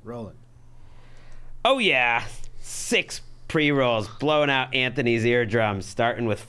Roll it. Oh, yeah. 6 pre-rolls blowing out Anthony's eardrums, starting with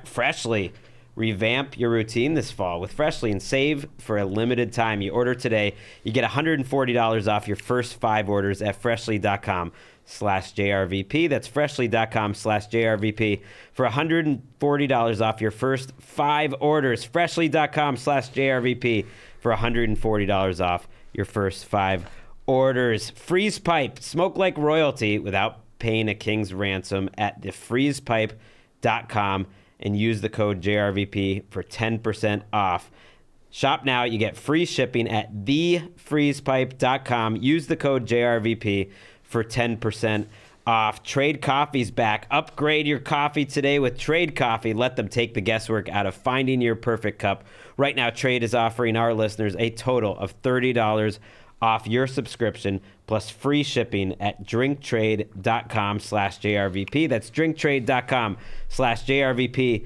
Freshly. Revamp your routine this fall with Freshly and save for a limited time. You order today, you get $140 off your first 5 orders at freshly.com/JRVP. That's freshly.com/JRVP for $140 off your first 5 orders. Freshly.com/JRVP for $140 off your first 5 orders. Freeze Pipe. Smoke like royalty without paying a king's ransom at thefreezepipe.com and use the code JRVP for 10% off. Shop now. You get free shipping at thefreezepipe.com. Use the code JRVP for 10% off. Trade Coffee's back. Upgrade your coffee today with Trade Coffee. Let them take the guesswork out of finding your perfect cup. Right now, Trade is offering our listeners a total of $30 off your subscription plus free shipping at drinktrade.com/JRVP. That's drinktrade.com/JRVP.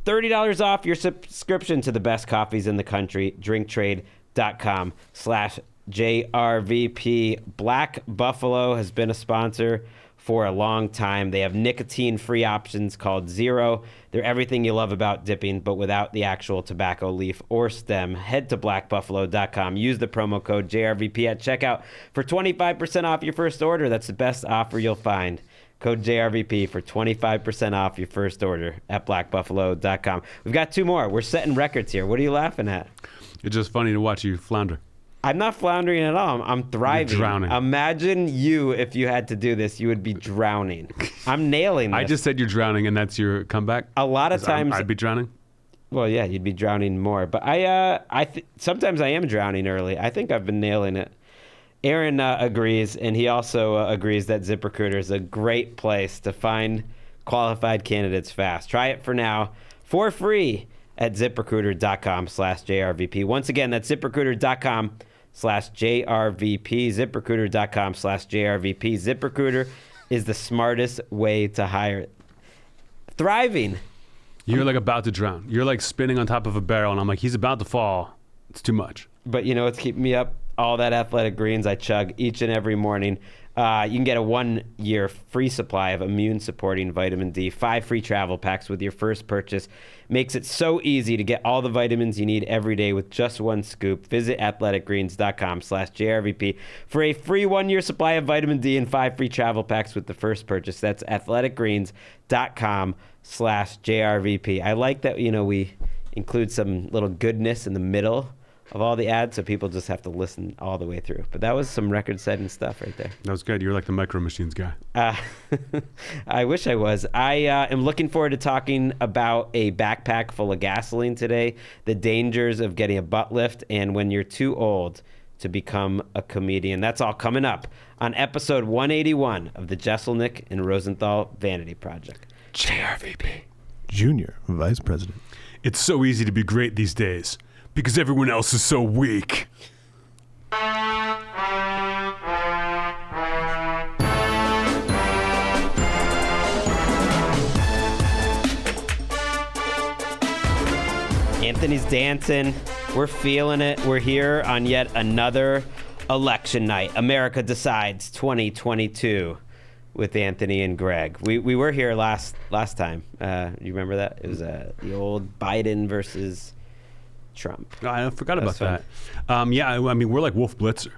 $30 off your subscription to the best coffees in the country. drinktrade.com/JRVP. Black Buffalo has been a sponsor for a long time. They have nicotine-free options called Zero. They're everything you love about dipping, but without the actual tobacco leaf or stem. Head to blackbuffalo.com. Use the promo code JRVP at checkout for 25% off your first order. That's the best offer you'll find. Code JRVP for 25% off your first order at blackbuffalo.com. We've got 2 more. We're setting records here. What are you laughing at? It's just funny to watch you flounder. I'm not floundering at all. I'm thriving. You're drowning. Imagine you, if you had to do this, you would be drowning. I'm nailing this. I just said you're drowning, and that's your comeback? A lot of times... I'd be drowning? Well, yeah, you'd be drowning more. But sometimes I am drowning early. I think I've been nailing it. Aaron agrees, and he also agrees that ZipRecruiter is a great place to find qualified candidates fast. Try it for now for free at ZipRecruiter.com/JRVP. Once again, that's ZipRecruiter.com/JRVP. ZipRecruiter.com/JRVP. ZipRecruiter is the smartest way to hire. Thriving. You're like about to drown. You're like spinning on top of a barrel, and I'm like, he's about to fall. It's too much. But you know what's keeping me up? All that Athletic Greens I chug each and every morning. You can get a 1-year free supply of immune-supporting vitamin D, 5 free travel packs with your first purchase. Makes it so easy to get all the vitamins you need every day with just 1 scoop. Visit athleticgreens.com/JRVP for a free 1-year supply of vitamin D and 5 free travel packs with the first purchase. That's athleticgreens.com/JRVP. I like that, we include some little goodness in the middle of all the ads, so people just have to listen all the way through. But that was some record-setting stuff right there. That was good. You're like the Micro Machines guy. I wish I was. I am looking forward to talking about a backpack full of gasoline today, the dangers of getting a butt lift, and when you're too old to become a comedian. That's all coming up on episode 181 of the Jeselnik and Rosenthal Vanity Project. JRVP. Junior Vice President. It's so easy to be great these days because everyone else is so weak. Anthony's dancing. We're feeling it. We're here on yet another election night. America Decides 2022 with Anthony and Gregg. We were here last time. You remember that? It was the old Biden versus Trump. I forgot about that. Yeah, I mean, we're like Wolf Blitzer.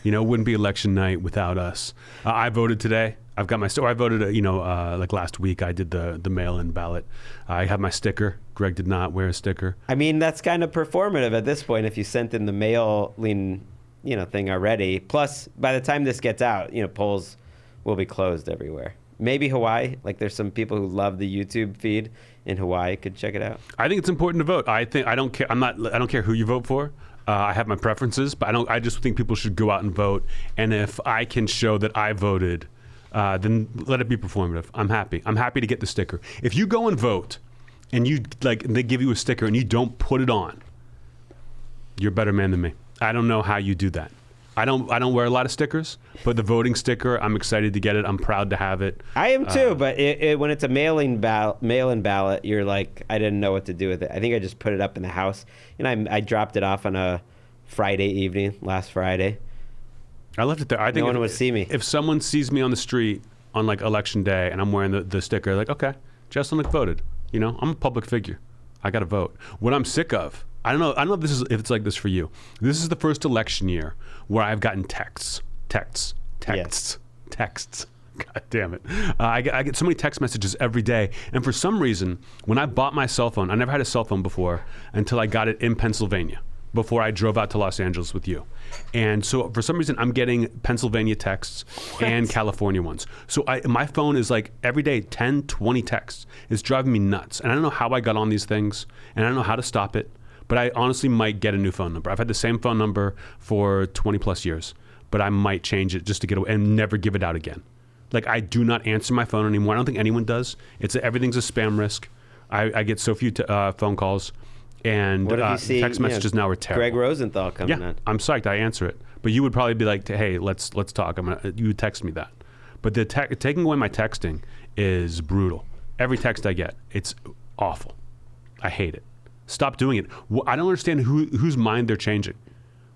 It wouldn't be election night without us. I voted today. I've got my I voted, like last week I did the mail-in ballot. I have my sticker. Gregg did not wear a sticker. I mean, that's kind of performative at this point if you sent in the mail-in, thing already. Plus, by the time this gets out, polls will be closed everywhere. Maybe Hawaii. Like, there's some people who love the YouTube feed in Hawaii could check it out. I think it's important to vote. I don't care. I don't care who you vote for. I have my preferences, but I just think people should go out and vote. And if I can show that I voted, then let it be performative. I'm happy. I'm happy to get the sticker. If you go and vote, and they give you a sticker and you don't put it on, you're a better man than me. I don't know how you do that. I don't wear a lot of stickers, but the voting sticker, I'm excited to get it. I'm proud to have it. I am too, but when it's a mail-in ballot, you're like, I didn't know what to do with it. I think I just put it up in the house. I dropped it off on a Friday evening, last Friday. I left it there. I think No one would see me. If someone sees me on the street on like election day and I'm wearing the sticker, like, okay, Jeselnik voted. You know, I'm a public figure. I got to vote. What I'm sick of, I don't know if it's like this for you. This is the first election year where I've gotten texts. God damn it. I get so many text messages every day. And for some reason, when I bought my cell phone, I never had a cell phone before until I got it in Pennsylvania, before I drove out to Los Angeles with you. And so for some reason, I'm getting Pennsylvania texts and California ones. So my phone is like every day, 10, 20 texts. It's driving me nuts. And I don't know how I got on these things, and I don't know how to stop it. But I honestly might get a new phone number. I've had the same phone number for 20 plus years, but I might change it just to get away and never give it out again. Like, I do not answer my phone anymore. I don't think anyone does. Everything's a spam risk. I get so few phone calls, and What if you see, text messages now are terrible. Gregg Rosenthal coming on. I'm psyched. I answer it, but you would probably be like, "Hey, let's talk." You would text me that, but taking away my texting is brutal. Every text I get, it's awful. I hate it. Stop doing it. I don't understand whose mind they're changing.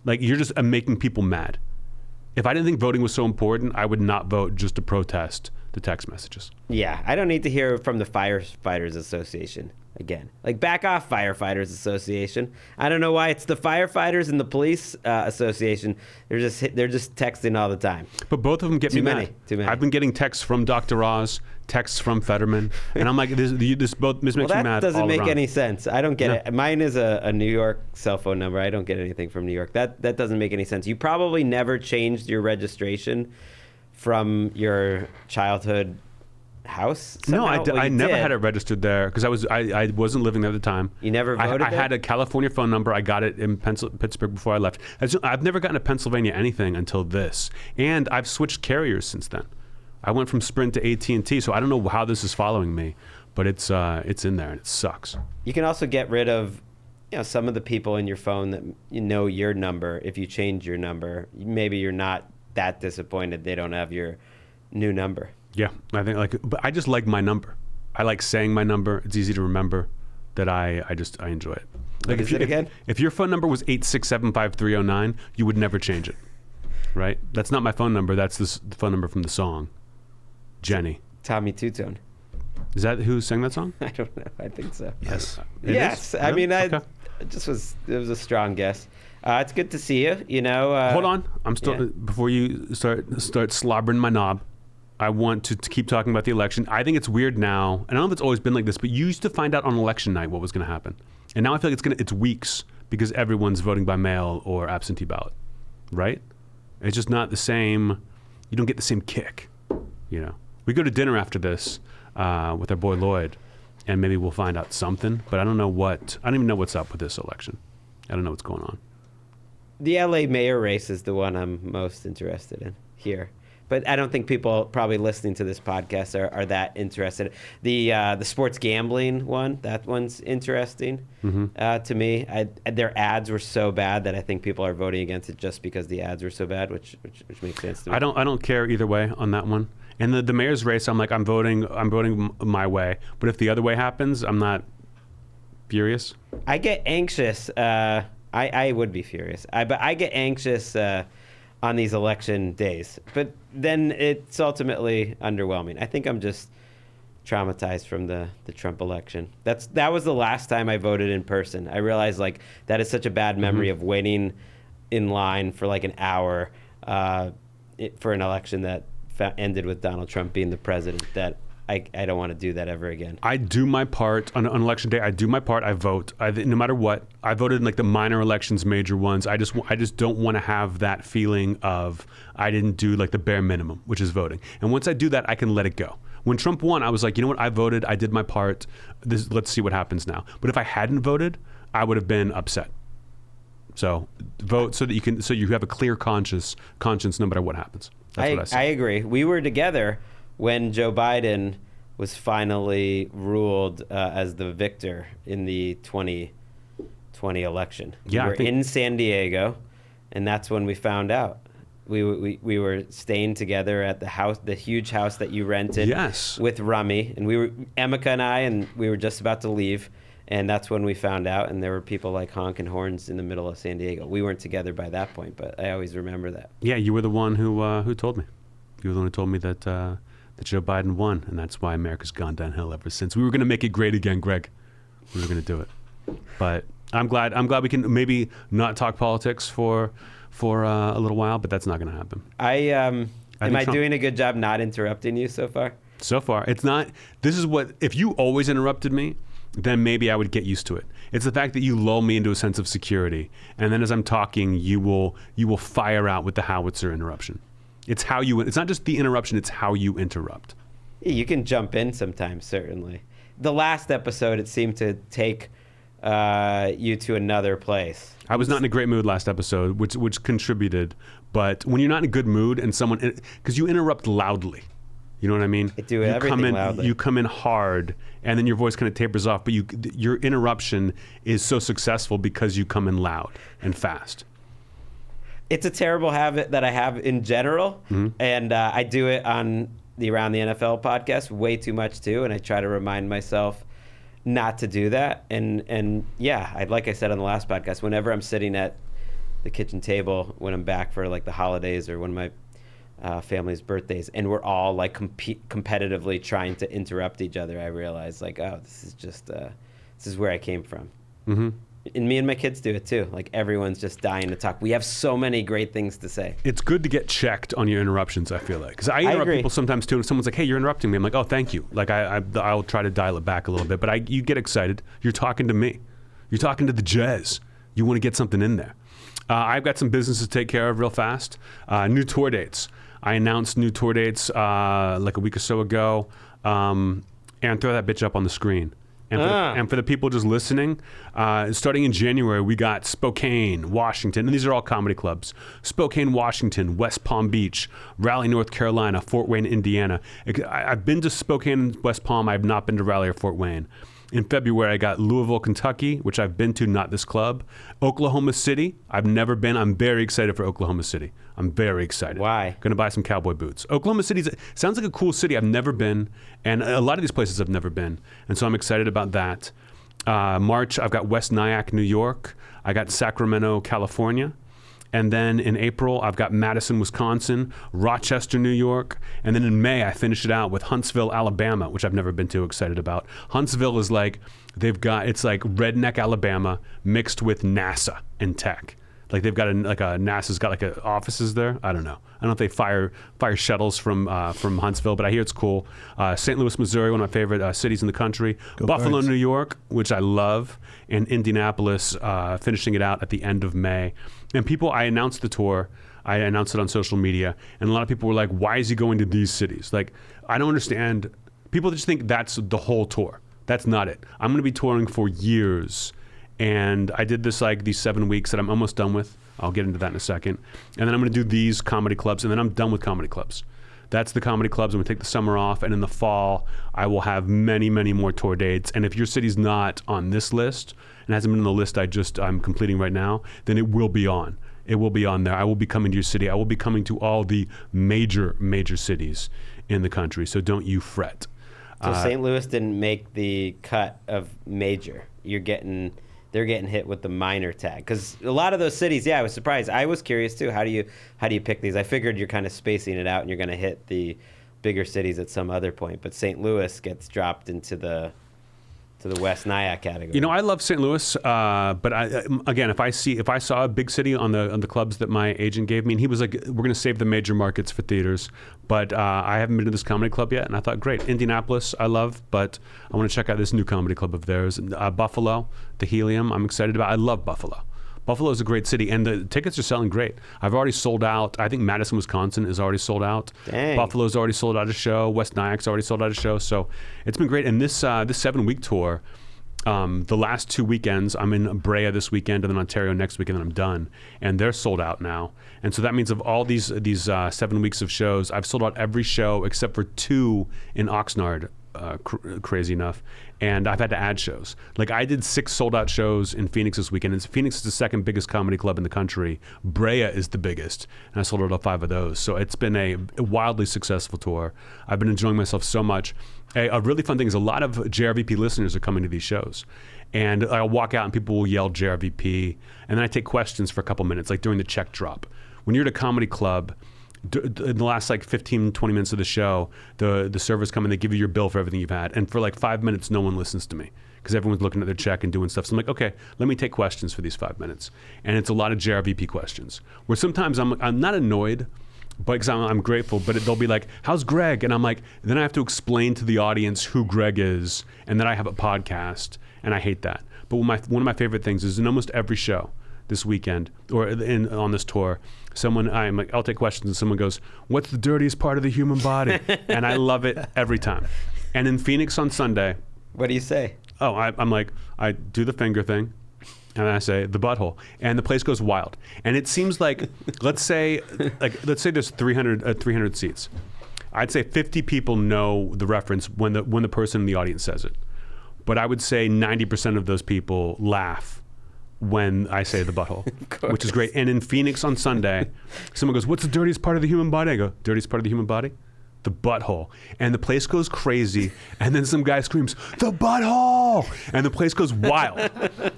Like, you're just making people mad. If I didn't think voting was so important, I would not vote just to protest the text messages. Yeah, I don't need to hear from the Firefighters Association again. Like, back off, Firefighters Association. I don't know why it's the firefighters and the police association. They're just texting all the time. But both of them get me mad. Too many. I've been getting texts from Dr. Oz, texts from Fetterman, and I'm like, this makes me mad. That doesn't all make around. any sense. I don't get it. Mine is a New York cell phone number. I don't get anything from New York. That doesn't make any sense. You probably never changed your registration from your childhood house. No, somehow? I You never did. had it registered there because I wasn't living there at the time. You never voted I there? had a California phone number. I got it in Pittsburgh before I left. I've never gotten a Pennsylvania anything until this, and I've switched carriers since then. I went from Sprint to AT&T, so I don't know how this is following me, but it's in there and it sucks. You can also get rid of, some of the people in your phone that know your number. If you change your number, maybe you're not that disappointed they don't have your new number. Yeah, I think but I just like my number. I like saying my number. It's easy to remember. That I enjoy it. What is it again? If your phone number was 8675309, you would never change it, right? That's not my phone number. That's the phone number from the song, Jenny. Tommy Two-Tone. Is that who sang that song? I don't know. I think so. Yes. It Yes. is? I mean, Okay. it was a strong guess. It's good to see you. Hold on. I'm still yeah. before you start slobbering my knob. I want to keep talking about the election. I think it's weird now, and I don't know if it's always been like this, but you used to find out on election night what was going to happen, and now I feel like it's weeks because everyone's voting by mail or absentee ballot, right? It's just not the same. You don't get the same kick, We go to dinner after this with our boy Lloyd, and maybe we'll find out something. But I don't know what. I don't even know what's up with this election. I don't know what's going on. The LA mayor race is the one I'm most interested in here. But I don't think people probably listening to this podcast are that interested. The sports gambling one, that one's interesting to me. Their ads were so bad that I think people are voting against it just because the ads were so bad, which makes sense to me. I don't care either way on that one. And the mayor's race, I'm like, I'm voting my way. But if the other way happens, I'm not furious. I get anxious. I would be furious. But I get anxious on these election days. But then it's ultimately underwhelming. I think I'm just traumatized from the Trump election. That was the last time I voted in person. I realized that is such a bad memory of waiting in line for an hour for an election that ended with Donald Trump being the president, that I don't want to do that ever again. I do my part on election day. I do my part. I vote. No matter what. I voted in the minor elections, major ones. I just don't want to have that feeling of I didn't do the bare minimum, which is voting. And once I do that, I can let it go. When Trump won, I was like, you know what? I voted. I did my part. Let's see what happens now. But if I hadn't voted, I would have been upset. So vote so that you have a clear conscience no matter what happens. That's what I say. I agree. We were together when Joe Biden was finally ruled as the victor in the 2020 election. Yeah, we were in San Diego, and that's when we found out. We were staying together at the house, the huge house that you rented Yes. with Rummy, and Emeka and I, and we were just about to leave, And that's when we found out, and there were people like honking horns in the middle of San Diego. We weren't together by that point, but I always remember that. Yeah, you were the one who told me. You were the one who told me that that Joe Biden won, and that's why America's gone downhill ever since. We were going to make it great again, Gregg. We were going to do it. But I'm glad we can maybe not talk politics for a little while, but that's not going to happen. Am I doing a good job not interrupting you so far? So far, it's not. This is what, if you always interrupted me, then maybe I would get used to it. It's the fact that you lull me into a sense of security, and then as I'm talking, you will fire out with the howitzer interruption. It's not just the interruption, it's how you interrupt. You can jump in sometimes, certainly. The last episode, it seemed to take you to another place. I was not in a great mood last episode, which contributed. But when you're not in a good mood and because you interrupt loudly, you know what I mean? I do everything loudly. You come in hard, and then your voice kind of tapers off. But your interruption is so successful because you come in loud and fast. It's a terrible habit that I have in general, and I do it on the Around the NFL podcast way too much too, and I try to remind myself not to do that. And yeah, like I said on the last podcast, whenever I'm sitting at the kitchen table when I'm back for like the holidays or one of my family's birthdays, and we're all like competitively trying to interrupt each other, I realize like, oh, this is where I came from. Mm-hmm. And me and my kids do it too. Like everyone's just dying to talk. We have so many great things to say. It's good to get checked on your interruptions, I feel like. Because I interrupt people sometimes too. And someone's like, hey, you're interrupting me. I'm like, oh, thank you. Like I'll try to dial it back a little bit. But you get excited. You're talking to me. You're talking to the Jez. You want to get something in there. I've got some business to take care of real fast. New tour dates. I announced new tour dates like a week or so ago. And throw that bitch up on the screen. And for the people just listening, starting in January, we got Spokane, Washington, and these are all comedy clubs. Spokane, Washington, West Palm Beach, Raleigh, North Carolina, Fort Wayne, Indiana. I've been to Spokane and West Palm. I have not been to Raleigh or Fort Wayne. In February, I got Louisville, Kentucky, which I've been to, not this club. Oklahoma City, I've never been. I'm very excited for Oklahoma City. I'm very excited. Why? Going to buy some cowboy boots. Oklahoma City sounds like a cool city. I've never been, and a lot of these places I've never been, and so I'm excited about that. March, I've got West Nyack, New York. I got Sacramento, California. And then in April, I've got Madison, Wisconsin, Rochester, New York. And then in May, I finish it out with Huntsville, Alabama, which I've never been too excited about. Huntsville is like, it's like redneck Alabama mixed with NASA and tech. Like they've got NASA's got offices there. I don't know. I don't know if they fire shuttles from Huntsville, but I hear it's cool. St. Louis, Missouri, one of my favorite cities in the country. Go Buffalo, Birds. New York, which I love. And Indianapolis, finishing it out at the end of May. And I announced the tour. I announced it on social media. And a lot of people were like, why is he going to these cities? Like, I don't understand. People just think that's the whole tour. That's not it. I'm going to be touring for years. And I did this these 7 weeks that I'm almost done with. I'll get into that in a second. And then I'm going to do these comedy clubs, and then I'm done with comedy clubs. That's the comedy clubs. I'm going to take the summer off, and in the fall, I will have many, many more tour dates. And if your city's not on this list, and hasn't been on the list I'm completing right now, then it will be on. It will be on there. I will be coming to your city. I will be coming to all the major, major cities in the country. So don't you fret. So St. Louis didn't make the cut of major. They're getting hit with the minor tag, because a lot of those cities, I was surprised. I was curious too. How do you pick these? I figured you're kind of spacing it out and you're going to hit the bigger cities at some other point. But St. Louis gets dropped into the West Nyack category. You know, I love St. Louis, but again, if I saw a big city on the clubs that my agent gave me, and he was like, "We're going to save the major markets for theaters," but I haven't been to this comedy club yet, and I thought, great, Indianapolis, I love, but I want to check out this new comedy club of theirs, Buffalo, the Helium. I'm excited about. I love Buffalo. Buffalo is a great city, and the tickets are selling great. I've already sold out. I think Madison, Wisconsin is already sold out. Dang. Buffalo's already sold out a show. West Nyack's already sold out a show. So it's been great. And this 7-week tour, the last 2 weekends, I'm in Brea this weekend and then Ontario next weekend, and I'm done. And they're sold out now. And so that means of all these 7 weeks of shows, I've sold out every show except for 2 in Oxnard crazy enough. And I've had to add shows. Like I did 6 sold out shows in Phoenix this weekend. And Phoenix is the second biggest comedy club in the country. Brea is the biggest. And I sold out 5 of those. So it's been a wildly successful tour. I've been enjoying myself so much. A really fun thing is a lot of JRVP listeners are coming to these shows. And I'll walk out and people will yell JRVP. And then I take questions for a couple minutes, like during the check drop. When you're at a comedy club, in the last like 15, 20 minutes of the show, the servers come and they give you your bill for everything you've had. And for like 5 minutes, no one listens to me because everyone's looking at their check and doing stuff. So I'm like, okay, let me take questions for these 5 minutes. And it's a lot of JRVP questions where sometimes I'm not annoyed, but because I'm grateful, but they'll be like, how's Gregg? And I'm like, then I have to explain to the audience who Gregg is and that I have a podcast, and I hate that. But one of my favorite things is in almost every show this weekend or on this tour, I'm like, I'll take questions and someone goes, what's the dirtiest part of the human body? And I love it every time. And in Phoenix on Sunday. What do you say? Oh, I'm like, I do the finger thing. And I say the butthole, and the place goes wild. And it seems like, let's say there's 300 seats. I'd say 50 people know the reference when the person in the audience says it. But I would say 90% of those people laugh when I say the butthole, which is great. And in Phoenix on Sunday, someone goes, what's the dirtiest part of the human body? I go, dirtiest part of the human body? The butthole. And the place goes crazy. And then some guy screams, the butthole! And the place goes wild.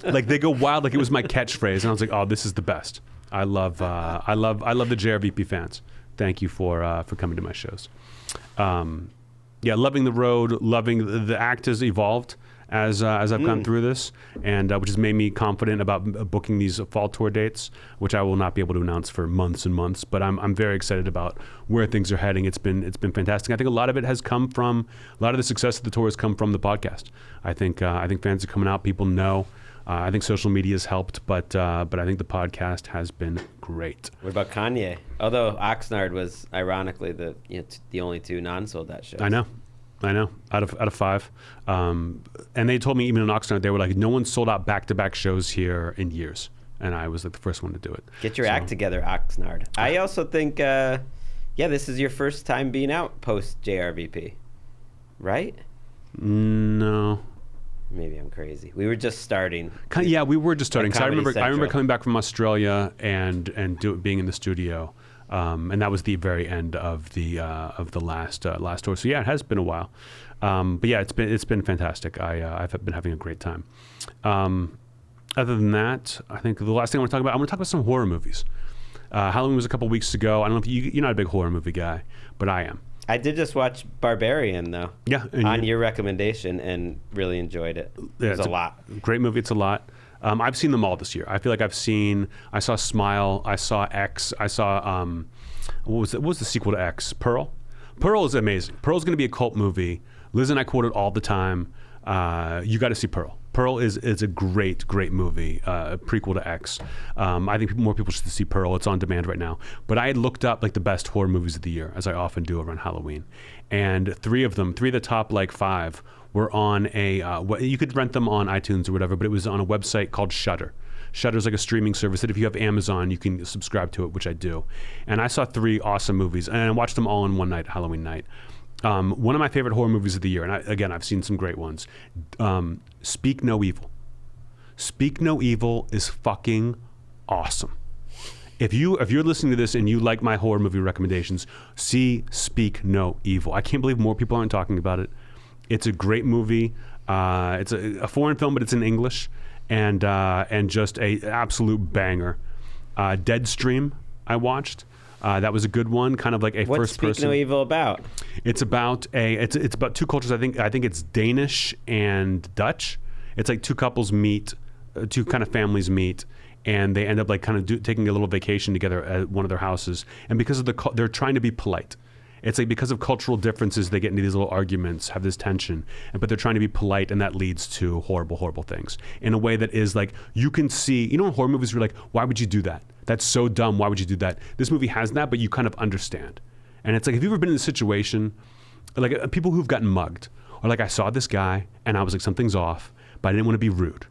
Like they go wild like it was my catchphrase. And I was like, oh, this is the best. I love the JRVP fans. Thank you for coming to my shows. Loving the road, loving the act has evolved as I've gone through this, and which has made me confident about booking these fall tour dates, which I will not be able to announce for months and months. But I'm very excited about where things are heading. It's been fantastic. I think a lot of it has come from a lot of the success of the tour has come from the podcast. I think fans are coming out. People know. I think social media has helped, but I think the podcast has been great. What about Kanye? Although Oxnard was ironically the only 2 non-sold out shows. I know, out of 5. And they told me even in Oxnard, they were like, no one sold out back-to-back shows here in years. And I was like the first one to do it. Get your act together, Oxnard. I also think, this is your first time being out post-JRVP, right? No. Maybe I'm crazy. We were just starting. Yeah, we were just starting. Like I remember coming back from Australia and being in the studio. And that was the very end of the last tour. So yeah, it has been a while, but yeah, it's been fantastic. I've been having a great time. Other than that, I think the last thing I want to talk about some horror movies. Halloween was a couple weeks ago. I don't know if you're not a big horror movie guy, but I am. I did just watch Barbarian though. Yeah, on your recommendation, and really enjoyed it. It was a lot. Great movie. It's a lot. I've seen them all this year. I feel like I saw Smile, I saw X, I saw, what was the sequel to X? Pearl? Pearl is amazing. Pearl's going to be a cult movie. Liz and I quote it all the time. You got to see Pearl. Pearl is a great movie, a prequel to X. I think more people should see Pearl. It's on demand right now. But I had looked up like the best horror movies of the year, as I often do around Halloween. And 3 of the top like 5 were on you could rent them on iTunes or whatever, but it was on a website called Shudder. Shudder's like a streaming service that if you have Amazon, you can subscribe to it, which I do. And I saw 3 awesome movies, and I watched them all in one night, Halloween night. One of my favorite horror movies of the year, and I've seen some great ones. Speak No Evil. Speak No Evil is fucking awesome. If you're listening to this and you like my horror movie recommendations, see Speak No Evil. I can't believe more people aren't talking about it. It's a great movie. It's a foreign film, but it's in English, and just a absolute banger. Deadstream, I watched. That was a good one, kind of like a first person. What's Speak No Evil about? It's about it's about 2 cultures. I think it's Danish and Dutch. It's like 2 couples meet, 2 kind of families meet, and they end up like kind of taking a little vacation together at one of their houses. And because of they're trying to be polite. It's like because of cultural differences, they get into these little arguments, have this tension, but they're trying to be polite, and that leads to horrible, horrible things in a way that is like, you can see, in horror movies, you're like, why would you do that? That's so dumb. Why would you do that? This movie has that, but you kind of understand. And it's like, have you ever been in a situation, like people who've gotten mugged, or like I saw this guy and I was like, something's off, but I didn't want to be rude.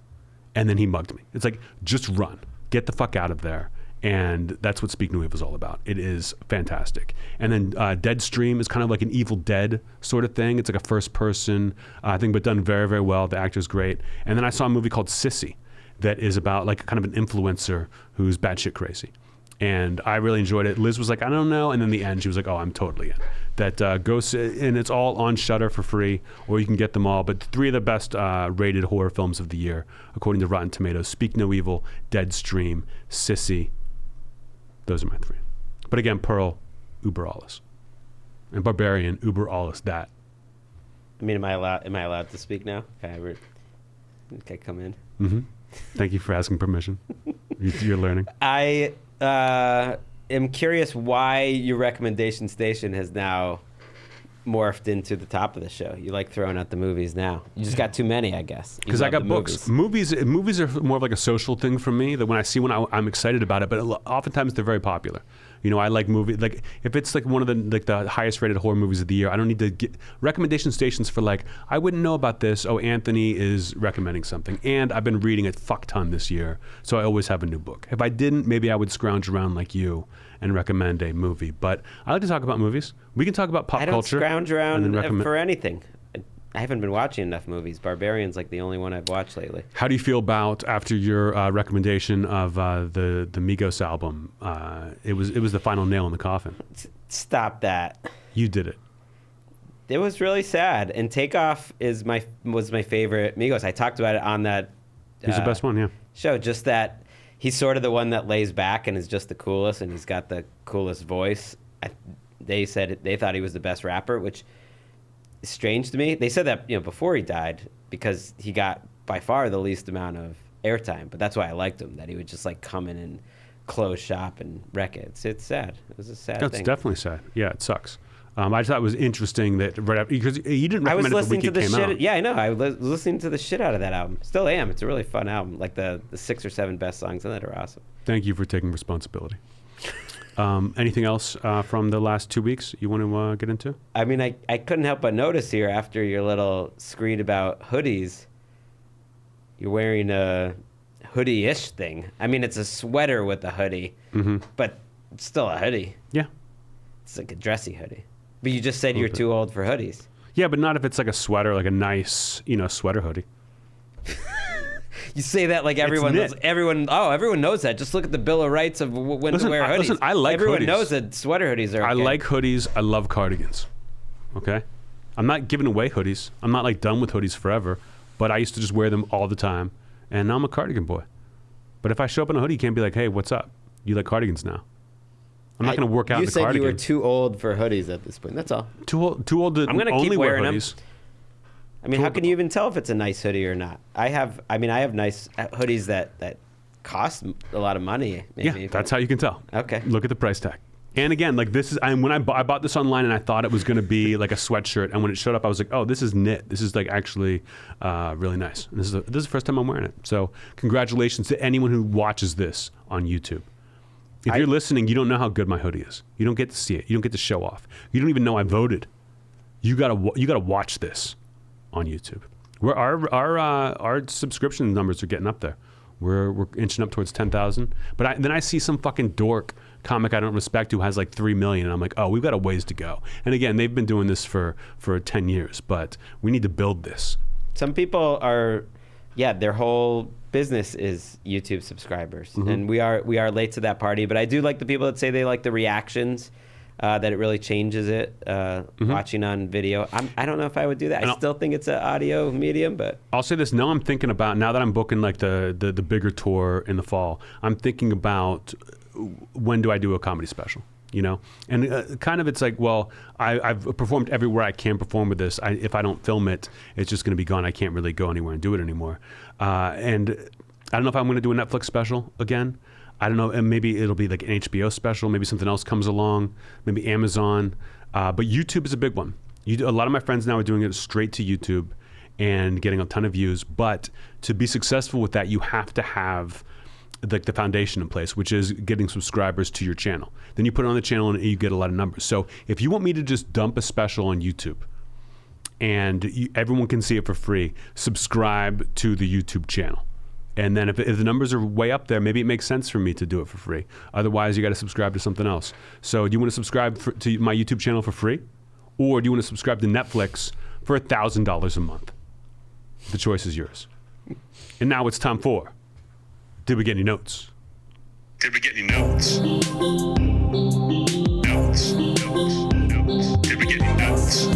And then he mugged me. It's like, just run, get the fuck out of there. And that's what Speak No Evil is all about. It is fantastic. And then Deadstream is kind of like an Evil Dead sort of thing. It's like a first person thing, but done very, very well. The actor's great. And then I saw a movie called Sissy that is about like kind of an influencer who's batshit crazy. And I really enjoyed it. Liz was like, I don't know. And then the end, she was like, oh, I'm totally in. That goes, and it's all on Shudder for free, or you can get them all. But 3 of the best rated horror films of the year, according to Rotten Tomatoes: Speak No Evil, Deadstream, Sissy. Those are my 3. But again, Pearl, uber alles. And Barbarian, uber alles that. I mean, am I allowed to speak now? Can I come in? Mm-hmm. Thank you for asking permission. You're learning. I am curious why your recommendation station has now morphed into the top of the show. You like throwing out the movies now. You just got too many, I guess. Because I got books. Movies are more of like a social thing for me. That when I see one, I'm excited about it. But oftentimes they're very popular. You know, I like movies. Like if it's like one of the highest rated horror movies of the year, I don't need to get recommendation stations for like, I wouldn't know about this. Oh, Anthony is recommending something, and I've been reading a fuck ton this year, so I always have a new book. If I didn't, maybe I would scrounge around like you and recommend a movie. But I like to talk about movies. We can talk about pop culture. I don't scrounge around for anything. I haven't been watching enough movies. Barbarian's like the only one I've watched lately. How do you feel about after your recommendation of the Migos album? It was the final nail in the coffin. Stop that. You did it. It was really sad. And Takeoff was my favorite Migos. I talked about it on that. He's the best one, yeah. Show. Just that he's sort of the one that lays back and is just the coolest, and he's got the coolest voice. They said they thought he was the best rapper, which is strange to me. They said that before he died because he got by far the least amount of airtime. But that's why I liked him, that he would just like come in and close shop and wreck it. It's sad. It was a sad thing. It's definitely sad. Yeah, it sucks. I just thought it was interesting that right after, because you didn't recommend it the week it came out. Yeah, I know. I was listening to the shit out of that album. Still am. It's a really fun album. Like the 6 or 7 best songs in it are awesome. Thank you for taking responsibility. Anything else from the last 2 weeks you want to get into? I mean, I couldn't help but notice here after your little screed about hoodies, you're wearing a hoodie-ish thing. I mean, it's a sweater with a hoodie, but it's still a hoodie. Yeah. It's like a dressy hoodie. But you just said you're too old for hoodies. Yeah, but not if it's like a sweater, like a nice, sweater hoodie. You say that like everyone knows that. Just look at the Bill of Rights of when to wear hoodies. Listen, I like everyone hoodies. knows that sweater hoodies are okay. I like hoodies. I love cardigans. Okay? I'm not giving away hoodies. I'm not like done with hoodies forever, but I used to just wear them all the time, and now I'm a cardigan boy. But if I show up in a hoodie, you can't be like, hey, what's up? You like cardigans now. I'm not going to work out in the cardigan. You said you were too old for hoodies at this point. That's all. Too old to only wear hoodies. I mean, how can you even tell if it's a nice hoodie or not? I have nice hoodies that cost a lot of money. Maybe. Yeah, that's how you can tell. Okay. Look at the price tag. And again, like this is, when I bought this online and I thought it was going to be like a sweatshirt, and when it showed up, I was like, oh, this is knit. This is like actually really nice. And this is the first time I'm wearing it. So congratulations to anyone who watches this on YouTube. If you're listening, you don't know how good my hoodie is. You don't get to see it. You don't get to show off. You don't even know I voted. You gotta watch this on YouTube. Our subscription numbers are getting up there. We're inching up towards 10,000. But then I see some fucking dork comic I don't respect who has like 3 million. And I'm like, oh, we've got a ways to go. And again, they've been doing this for 10 years, but we need to build this. Some people are, their whole business is YouTube subscribers, and we are late to that party. But I do like the people that say they like the reactions. That it really changes it watching on video. I don't know if I would do that. I still think it's an audio medium, but I'll say this. Now I'm thinking about, now that I'm booking like the bigger tour in the fall, I'm thinking about when do I do a comedy special, And kind of it's like, well, I've performed everywhere I can perform with this. If I don't film it, it's just going to be gone. I can't really go anywhere and do it anymore. And I don't know if I'm going to do a Netflix special again. I don't know, and maybe it'll be like an HBO special, maybe something else comes along, maybe Amazon. But YouTube is a big one. A lot of my friends now are doing it straight to YouTube and getting a ton of views. But to be successful with that, you have to have like the foundation in place, which is getting subscribers to your channel. Then you put it on the channel and you get a lot of numbers. So if you want me to just dump a special on YouTube and everyone can see it for free, subscribe to the YouTube channel. And then if the numbers are way up there, maybe it makes sense for me to do it for free. Otherwise, you got to subscribe to something else. So do you want to subscribe to my YouTube channel for free? Or do you want to subscribe to Netflix for $1,000 a month? The choice is yours. And now it's time for Did We Get Any Notes? Did we get any notes? Notes. Did we get any notes?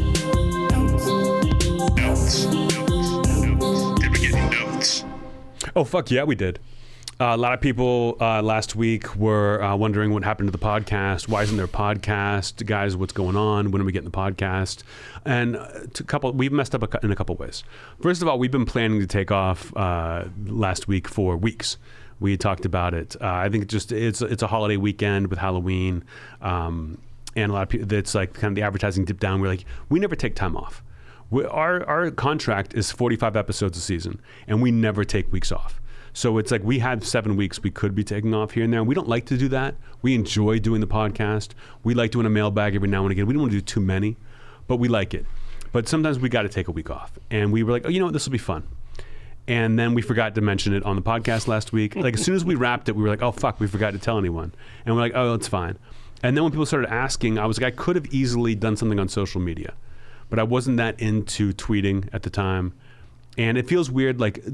Notes. Did we get any notes? Oh, fuck yeah, we did. A lot of people last week were wondering what happened to the podcast. Why isn't there a podcast? Guys, what's going on? When are we getting the podcast? And we've messed up in a couple ways. First of all, we've been planning to take off last week for weeks. We talked about it. I think it's a holiday weekend with Halloween, and a lot of people. It's like kind of the advertising dipped down. We're like, we never take time off. Our contract is 45 episodes a season, and we never take weeks off. So it's like we had 7 weeks we could be taking off here and there. And we don't like to do that. We enjoy doing the podcast. We like doing a mailbag every now and again. We don't want to do too many, but we like it. But sometimes we got to take a week off. And we were like, oh, you know what? This will be fun. And then we forgot to mention it on the podcast last week. Like as soon as we wrapped it, we were like, oh, fuck, we forgot to tell anyone. And we're like, oh, it's fine. And then when people started asking, I was like, I could have easily done something on social media, but I wasn't that into tweeting at the time. And it feels weird. Like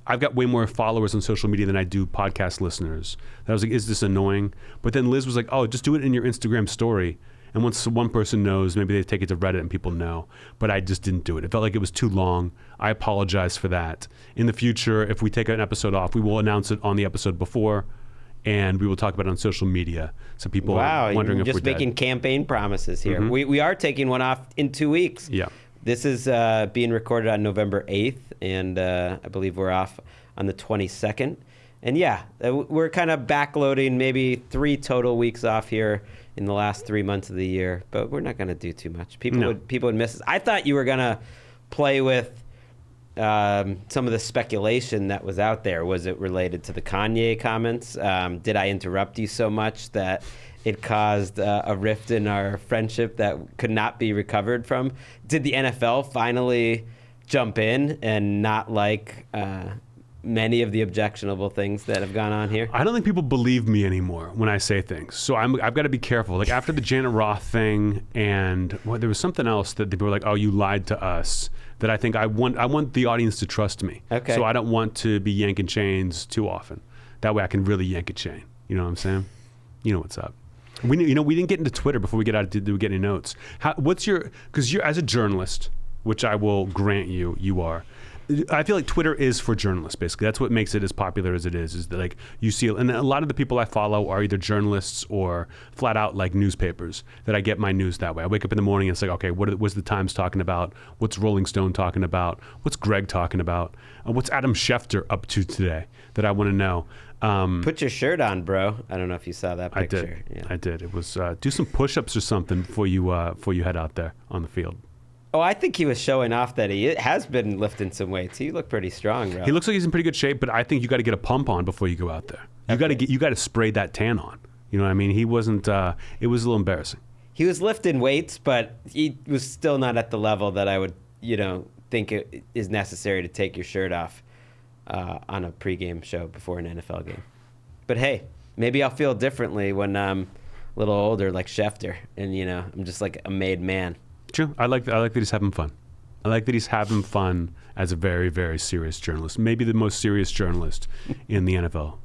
I've got way more followers on social media than I do podcast listeners. And I was like, is this annoying? But then Liz was like, oh, just do it in your Instagram story. And once one person knows, maybe they take it to Reddit and people know. But I just didn't do it. It felt like it was too long. I apologize for that. In the future, if we take an episode off, we will announce it on the episode before, and we will talk about it on social media. So people are wondering if we're just making dead. Campaign promises here. Mm-hmm. We are taking one off in 2 weeks. Yeah. This is being recorded on November 8th, and I believe we're off on the 22nd. And yeah, we're kind of backloading maybe 3 total weeks off here in the last 3 months of the year, but we're not going to do too much. People would miss us. I thought you were going to play with some of the speculation that was out there. Was it related to the Kanye comments? Did I interrupt you so much that it caused a rift in our friendship that could not be recovered from? Did the NFL finally jump in and not like many of the objectionable things that have gone on here? I don't think people believe me anymore when I say things. So I've got to be careful. Like after the Janet Roth thing, and there was something else that people were like, oh, you lied to us. That I think I want the audience to trust me. Okay. So I don't want to be yanking chains too often. That way I can really yank a chain. You know what I'm saying? You know what's up. We didn't get into Twitter before we get any notes. Because you're as a journalist, which I will grant you are. I feel like Twitter is for journalists, basically. That's what makes it as popular as it is that like you see, and a lot of the people I follow are either journalists or flat out like newspapers that I get my news that way. I wake up in the morning and it's like, okay, what's the Times talking about? What's Rolling Stone talking about? What's Gregg talking about? What's Adam Schefter up to today that I want to know? Put your shirt on, bro. I don't know if you saw that picture. I did. It was do some push-ups or something before you head out there on the field. Oh, I think he was showing off that he has been lifting some weights. He looked pretty strong, bro. He looks like he's in pretty good shape, but I think you got to get a pump on before you go out there. You got to spray that tan on. You know what I mean? He wasn't. It was a little embarrassing. He was lifting weights, but he was still not at the level that I would, think it is necessary to take your shirt off on a pregame show before an NFL game. But hey, maybe I'll feel differently when I'm a little older, like Schefter, and I'm just like a made man. True. I like that he's having fun. I like that he's having fun as a very, very serious journalist. Maybe the most serious journalist in the NFL.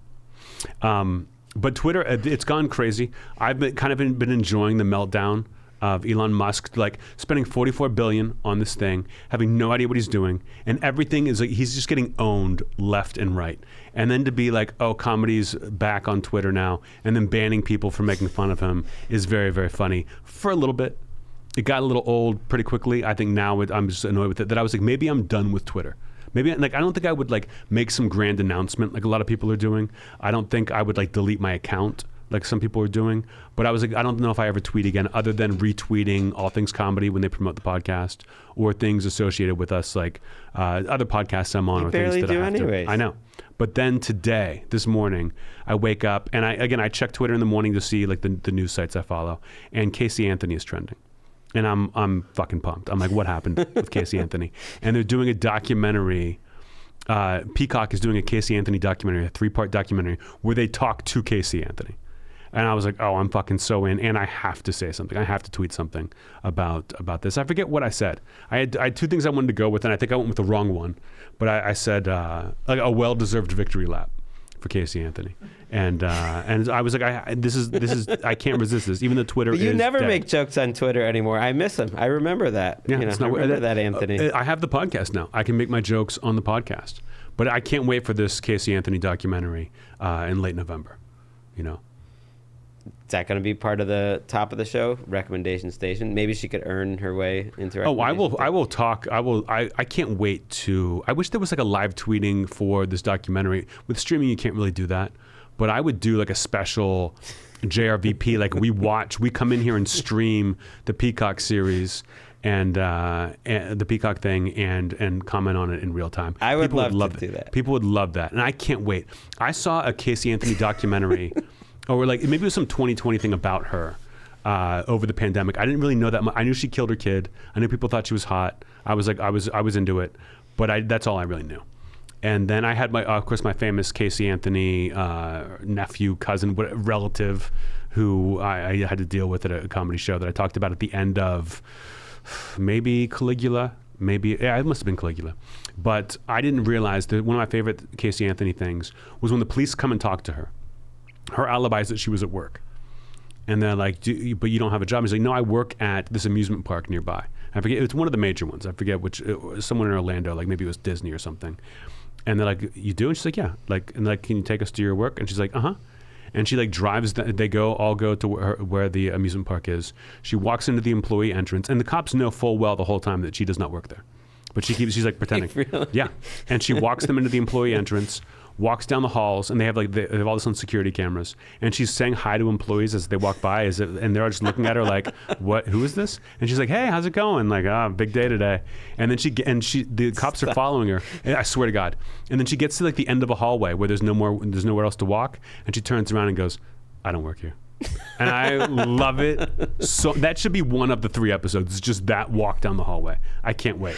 But Twitter, it's gone crazy. I've been enjoying the meltdown of Elon Musk, like spending $44 billion on this thing, having no idea what he's doing, and everything is like he's just getting owned left and right. And then to be like, oh, comedy's back on Twitter now, and then banning people for making fun of him is very, very funny for a little bit. It got a little old pretty quickly. I think now I'm just annoyed with it. That I was like, maybe I'm done with Twitter. Maybe I don't think I would like make some grand announcement like a lot of people are doing. I don't think I would like delete my account like some people are doing. But I was like, I don't know if I ever tweet again other than retweeting All Things Comedy when they promote the podcast or things associated with us like other podcasts I'm on. You or barely things that do I have anyways. I know. But then this morning, I wake up and I check Twitter in the morning to see like the news sites I follow, and Casey Anthony is trending. And I'm fucking pumped. I'm like, what happened with Casey Anthony? And they're doing a documentary Peacock is doing a Casey Anthony documentary, a 3-part documentary where they talk to Casey Anthony. And I was like, oh, I'm fucking so in, and I have to say something. I have to tweet something about this. I forget what I said. I had 2 things I wanted to go with, and I think I went with the wrong one. But I said like a well-deserved victory lap for Casey Anthony, and I was like, this is I can't resist this, even though Twitter. But you is never dead. make jokes on Twitter anymore. I miss him. I remember that. Yeah, I remember that, Anthony. I have the podcast now. I can make my jokes on the podcast, but I can't wait for this Casey Anthony documentary in late November. You know. Is that going to be part of the top of the show recommendation station? Maybe she could earn her way into. Oh, I will talk. I can't wait to. I wish there was like a live tweeting for this documentary. With streaming, you can't really do that. But I would do like a special JRVP. Like we come in here and stream the Peacock series and the Peacock thing and comment on it in real time. I would People love to do that. People would love that, and I can't wait. I saw a Casey Anthony documentary. Or like maybe it was some 2020 thing about her over the pandemic. I didn't really know that much. I knew she killed her kid. I knew people thought she was hot. I was like, I was into it, but that's all I really knew. And then I had of course, my famous Casey Anthony nephew, cousin, relative, who I had to deal with at a comedy show that I talked about at the end of maybe Caligula. It must have been Caligula. But I didn't realize that one of my favorite Casey Anthony things was when the police come and talk to her. Her alibi is that she was at work. And they're like, but you don't have a job. He's like, no, I work at this amusement park nearby. I forget, it's one of the major ones. I forget which, somewhere in Orlando, like maybe it was Disney or something. And they're like, you do? And she's like, yeah. And like, can you take us to your work? And she's like, uh-huh. And she like drives, they all go to where the amusement park is. She walks into the employee entrance, and the cops know full well the whole time that she does not work there. But she's like pretending. Really? Yeah. And she walks them into the employee entrance, walks down the halls, and they have all this on security cameras, and she's saying hi to employees as they walk by, and they're just looking at her like, "What? Who is this?" And she's like, "Hey, how's it going?" Like, big day today. And then the cops are following her. And I swear to God. And then she gets to like the end of a hallway where there's nowhere else to walk, and she turns around and goes, "I don't work here." And I love it. So that should be one of the 3 episodes. It's just that walk down the hallway. I can't wait.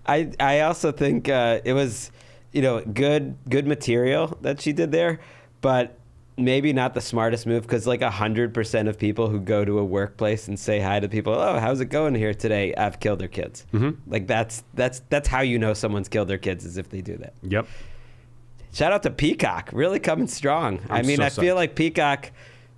I also think it was, good material that she did there, but maybe not the smartest move, because like 100% of people who go to a workplace and say hi to people, oh, how's it going here today? I've killed their kids. Mm-hmm. Like that's how you know someone's killed their kids, is if they do that. Yep. Shout out to Peacock, really coming strong. I feel like Peacock,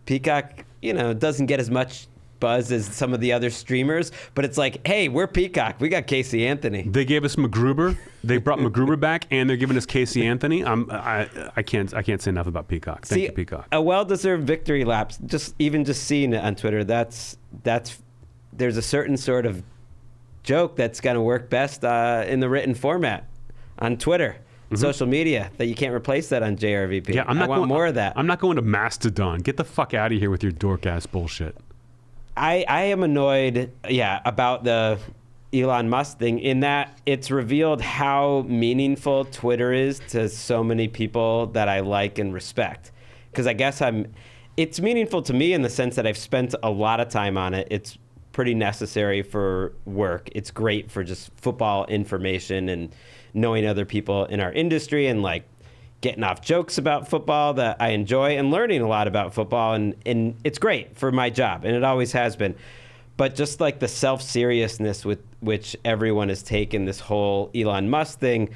doesn't get as much buzz as some of the other streamers, but it's like, hey, we're Peacock. We got Casey Anthony. They gave us MacGruber. They brought MacGruber back, and they're giving us Casey Anthony. I can't say enough about Peacock. Thank you, Peacock. A well-deserved victory lap. Just seeing it on Twitter, there's a certain sort of joke that's going to work best in the written format on Twitter. Mm-hmm. Social media, that you can't replace that on JRVP. Yeah, I want more of that. I'm not going to Mastodon. Get the fuck out of here with your dork ass bullshit. I am annoyed, about the Elon Musk thing, in that it's revealed how meaningful Twitter is to so many people that I like and respect. Because I guess it's meaningful to me in the sense that I've spent a lot of time on it. It's pretty necessary for work. It's great for just football information and knowing other people in our industry and like getting off jokes about football that I enjoy and learning a lot about football. And it's great for my job, and it always has been. But just like the self-seriousness with which everyone has taken this whole Elon Musk thing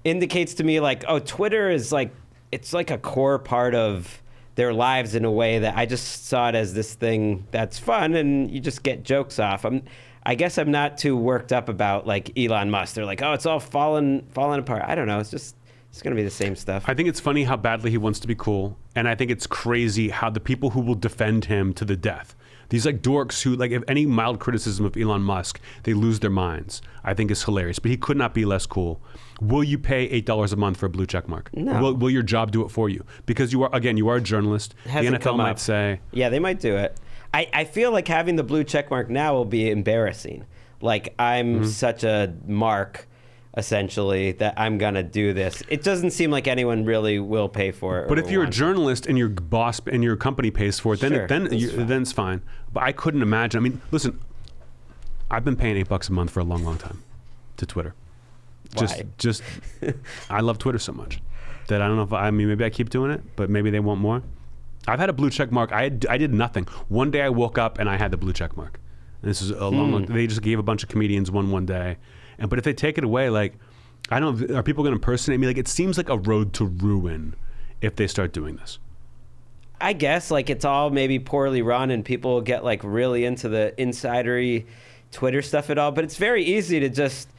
indicates to me like, oh, Twitter is like, it's like a core part of their lives in a way that I just saw it as this thing that's fun and you just get jokes off. I guess I'm not too worked up about like Elon Musk. They're like, oh, it's all falling apart. I don't know. It's going to be the same stuff. I think it's funny how badly he wants to be cool. And I think it's crazy how the people who will defend him to the death, these like dorks who like, if any mild criticism of Elon Musk, they lose their minds, I think is hilarious. But he could not be less cool. Will you pay $8 a month for a blue check mark? No. Will your job do it for you? Because you are a journalist. The NFL might say. Yeah, they might do it. I feel like having the blue check mark now will be embarrassing. Like I'm such a mark, essentially, that I'm going to do this. It doesn't seem like anyone really will pay for it. But if you're a journalist and your boss and your company pays for it, then it's fine. But I couldn't imagine. I mean, listen, I've been paying $8 a month for a long, long time to Twitter. Why? Just I love Twitter so much that I don't know if maybe I keep doing it, but maybe they want more. I've had a blue check mark. I did nothing. One day I woke up and I had the blue check mark. And this is a long. They just gave a bunch of comedians one day, but if they take it away, like, I don't know, are people going to impersonate me? Like, it seems like a road to ruin if they start doing this. I guess like it's all maybe poorly run and people get like really into the insidery Twitter stuff at all, but it's very easy to just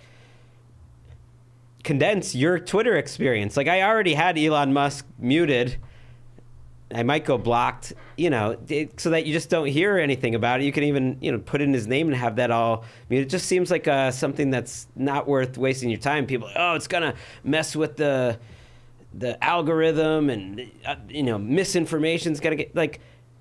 condense your Twitter experience. Like, I already had Elon Musk muted. I might go blocked, so that you just don't hear anything about it. You can even, put in his name and have that all muted. It just seems like something that's not worth wasting your time. People, it's gonna mess with the algorithm, and misinformation's gonna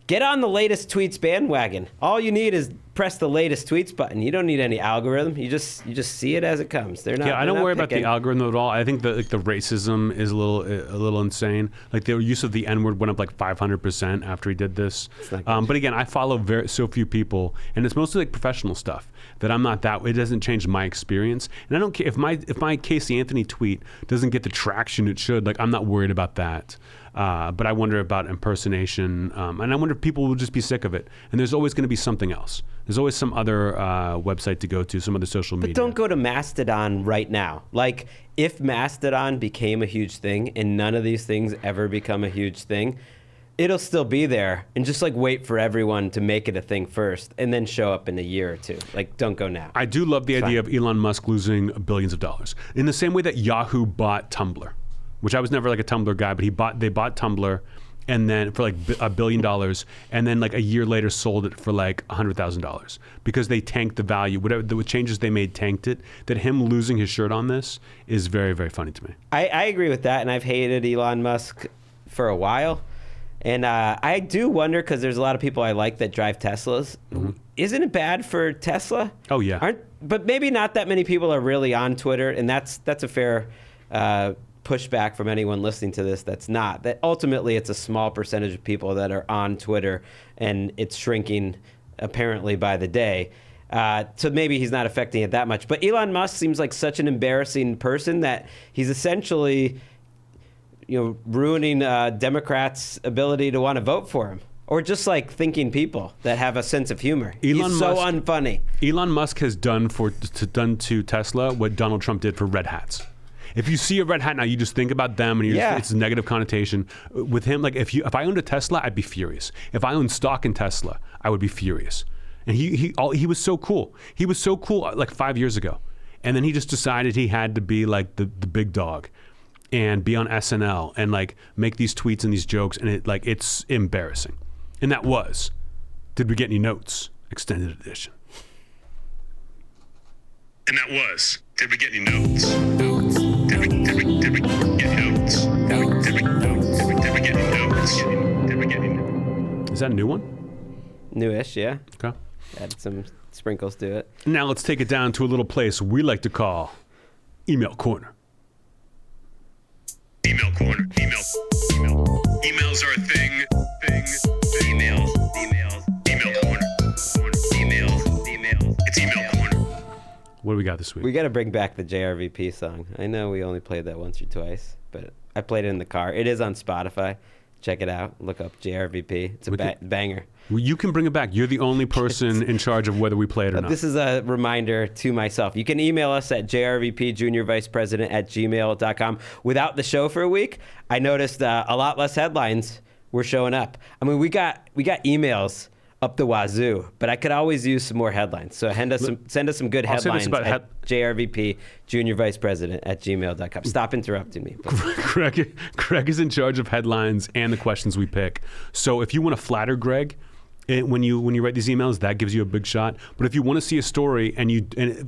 get on the latest tweets bandwagon. All you need is press the latest tweets button. You don't need any algorithm. You just see it as it comes. They're not. Yeah, I don't worry about the algorithm at all. I think that the racism is a little insane. Like, the use of the N-word went up like 500% after he did this. But again, I follow so few people, and it's mostly like professional stuff that I'm not that. It doesn't change my experience, and I don't care if my Casey Anthony tweet doesn't get the traction it should. Like, I'm not worried about that. But I wonder about impersonation, and I wonder if people will just be sick of it. And there's always going to be something else. There's always some other website to go to, some other social media. But don't go to Mastodon right now. Like, if Mastodon became a huge thing and none of these things ever become a huge thing, it'll still be there. And just wait for everyone to make it a thing first and then show up in a year or two. Like, don't go now. I do love the idea of Elon Musk losing billions of dollars. In the same way that Yahoo bought Tumblr, which I was never like a Tumblr guy, but they bought Tumblr, and then for like $1 billion, and then like a year later sold it for like $100,000 because they tanked the value. Whatever the changes they made tanked it. That him losing his shirt on this is very, very funny to me. I agree with that, and I've hated Elon Musk for a while, and I do wonder, because there's a lot of people I like that drive Teslas. Mm-hmm. Isn't it bad for Tesla? Oh yeah. But maybe not that many people are really on Twitter, and that's a fair pushback from anyone listening to this that's not. That ultimately it's a small percentage of people that are on Twitter, and it's shrinking apparently by the day. So maybe he's not affecting it that much. But Elon Musk seems like such an embarrassing person that he's essentially, ruining Democrats' ability to want to vote for him. Or just like thinking people that have a sense of humor. He's so unfunny. Elon Musk has done to Tesla what Donald Trump did for red hats. If you see a red hat now, you just think about them, and it's a negative connotation. With him, like if I owned a Tesla, I'd be furious. If I owned stock in Tesla, I would be furious. And he was so cool. He was so cool like 5 years ago, and then he just decided he had to be like the big dog, and be on SNL and like make these tweets and these jokes, and it's embarrassing. And that was, Did We Get Any Notes? Extended edition. And that was, Did We Get Any Notes? Did we get any notes? Did we get any notes? Did we get any notes? Is that a new one? Newish, yeah. Okay. Add some sprinkles to it. Now let's take it down to a little place we like to call Email Corner. Email corner. Emails are a thing. Email corner. Email. It's email corner. What do we got this week? We got to bring back the JRVP song. I know we only played that once or twice, but I played it in the car. It is on Spotify. Check it out. Look up JRVP. It's a banger. Well, you can bring it back. You're the only person in charge of whether we play it or not. This is a reminder to myself. You can email us at jrvpjuniorvicepresident@gmail.com. Without the show for a week, I noticed a lot less headlines were showing up. I mean, we got emails up the wazoo, but I could always use some more headlines. So send us some good headlines at jrvpjuniorvicepresident@gmail.com. Stop interrupting me. Gregg is in charge of headlines and the questions we pick. So if you want to flatter Gregg, when you write these emails, that gives you a big shot. But if you want to see a story and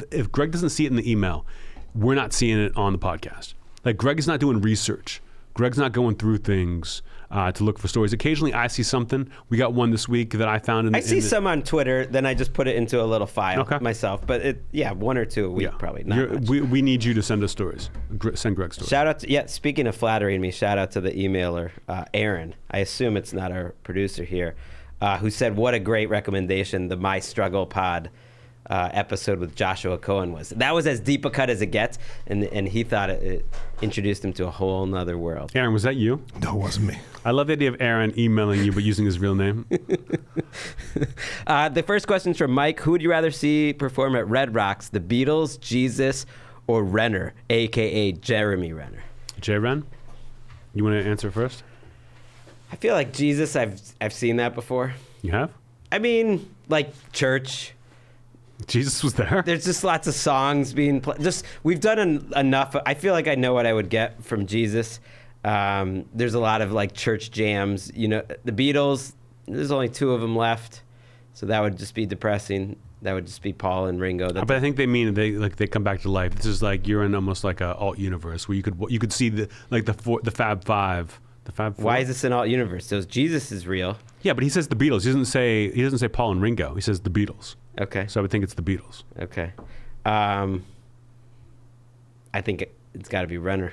if Gregg doesn't see it in the email, we're not seeing it on the podcast. Like, Gregg is not doing research. Gregg's not going through things to look for stories. Occasionally, I see something. We got one this week that I found. I see some on Twitter, then I just put it into a little file myself. But one or two a week probably. Not much. We need you to send us stories. Send Gregg stories. Shout out to, speaking of flattering me, shout out to the emailer, Aaron. I assume it's not our producer here, who said, what a great recommendation, the My Struggle Pod episode with Joshua Cohen was. That was as deep a cut as it gets, and he thought it introduced him to a whole nother world. Aaron, was that you? No, it wasn't me. I love the idea of Aaron emailing you but using his real name. The first question is from Mike. Who would you rather see perform at Red Rocks, the Beatles, Jesus, or Renner, a.k.a. Jeremy Renner? J-Ren, you want to answer first? I feel like Jesus, I've seen that before. You have? I mean, like church. Jesus was there? There's just lots of songs being played. Just we've done enough. I feel like I know what I would get from Jesus. There's a lot of like church jams. You know, the Beatles. There's only 2 of them left, so that would just be depressing. That would just be Paul and Ringo. But I think they mean they come back to life. This is like you're in almost like a alt universe where you could see the Fab Five. The Fab Four. Why is this an alt universe? So Jesus is real. Yeah, but he says the Beatles. He doesn't say Paul and Ringo. He says the Beatles. Okay. So I would think it's the Beatles. Okay. I think it's got to be Renner.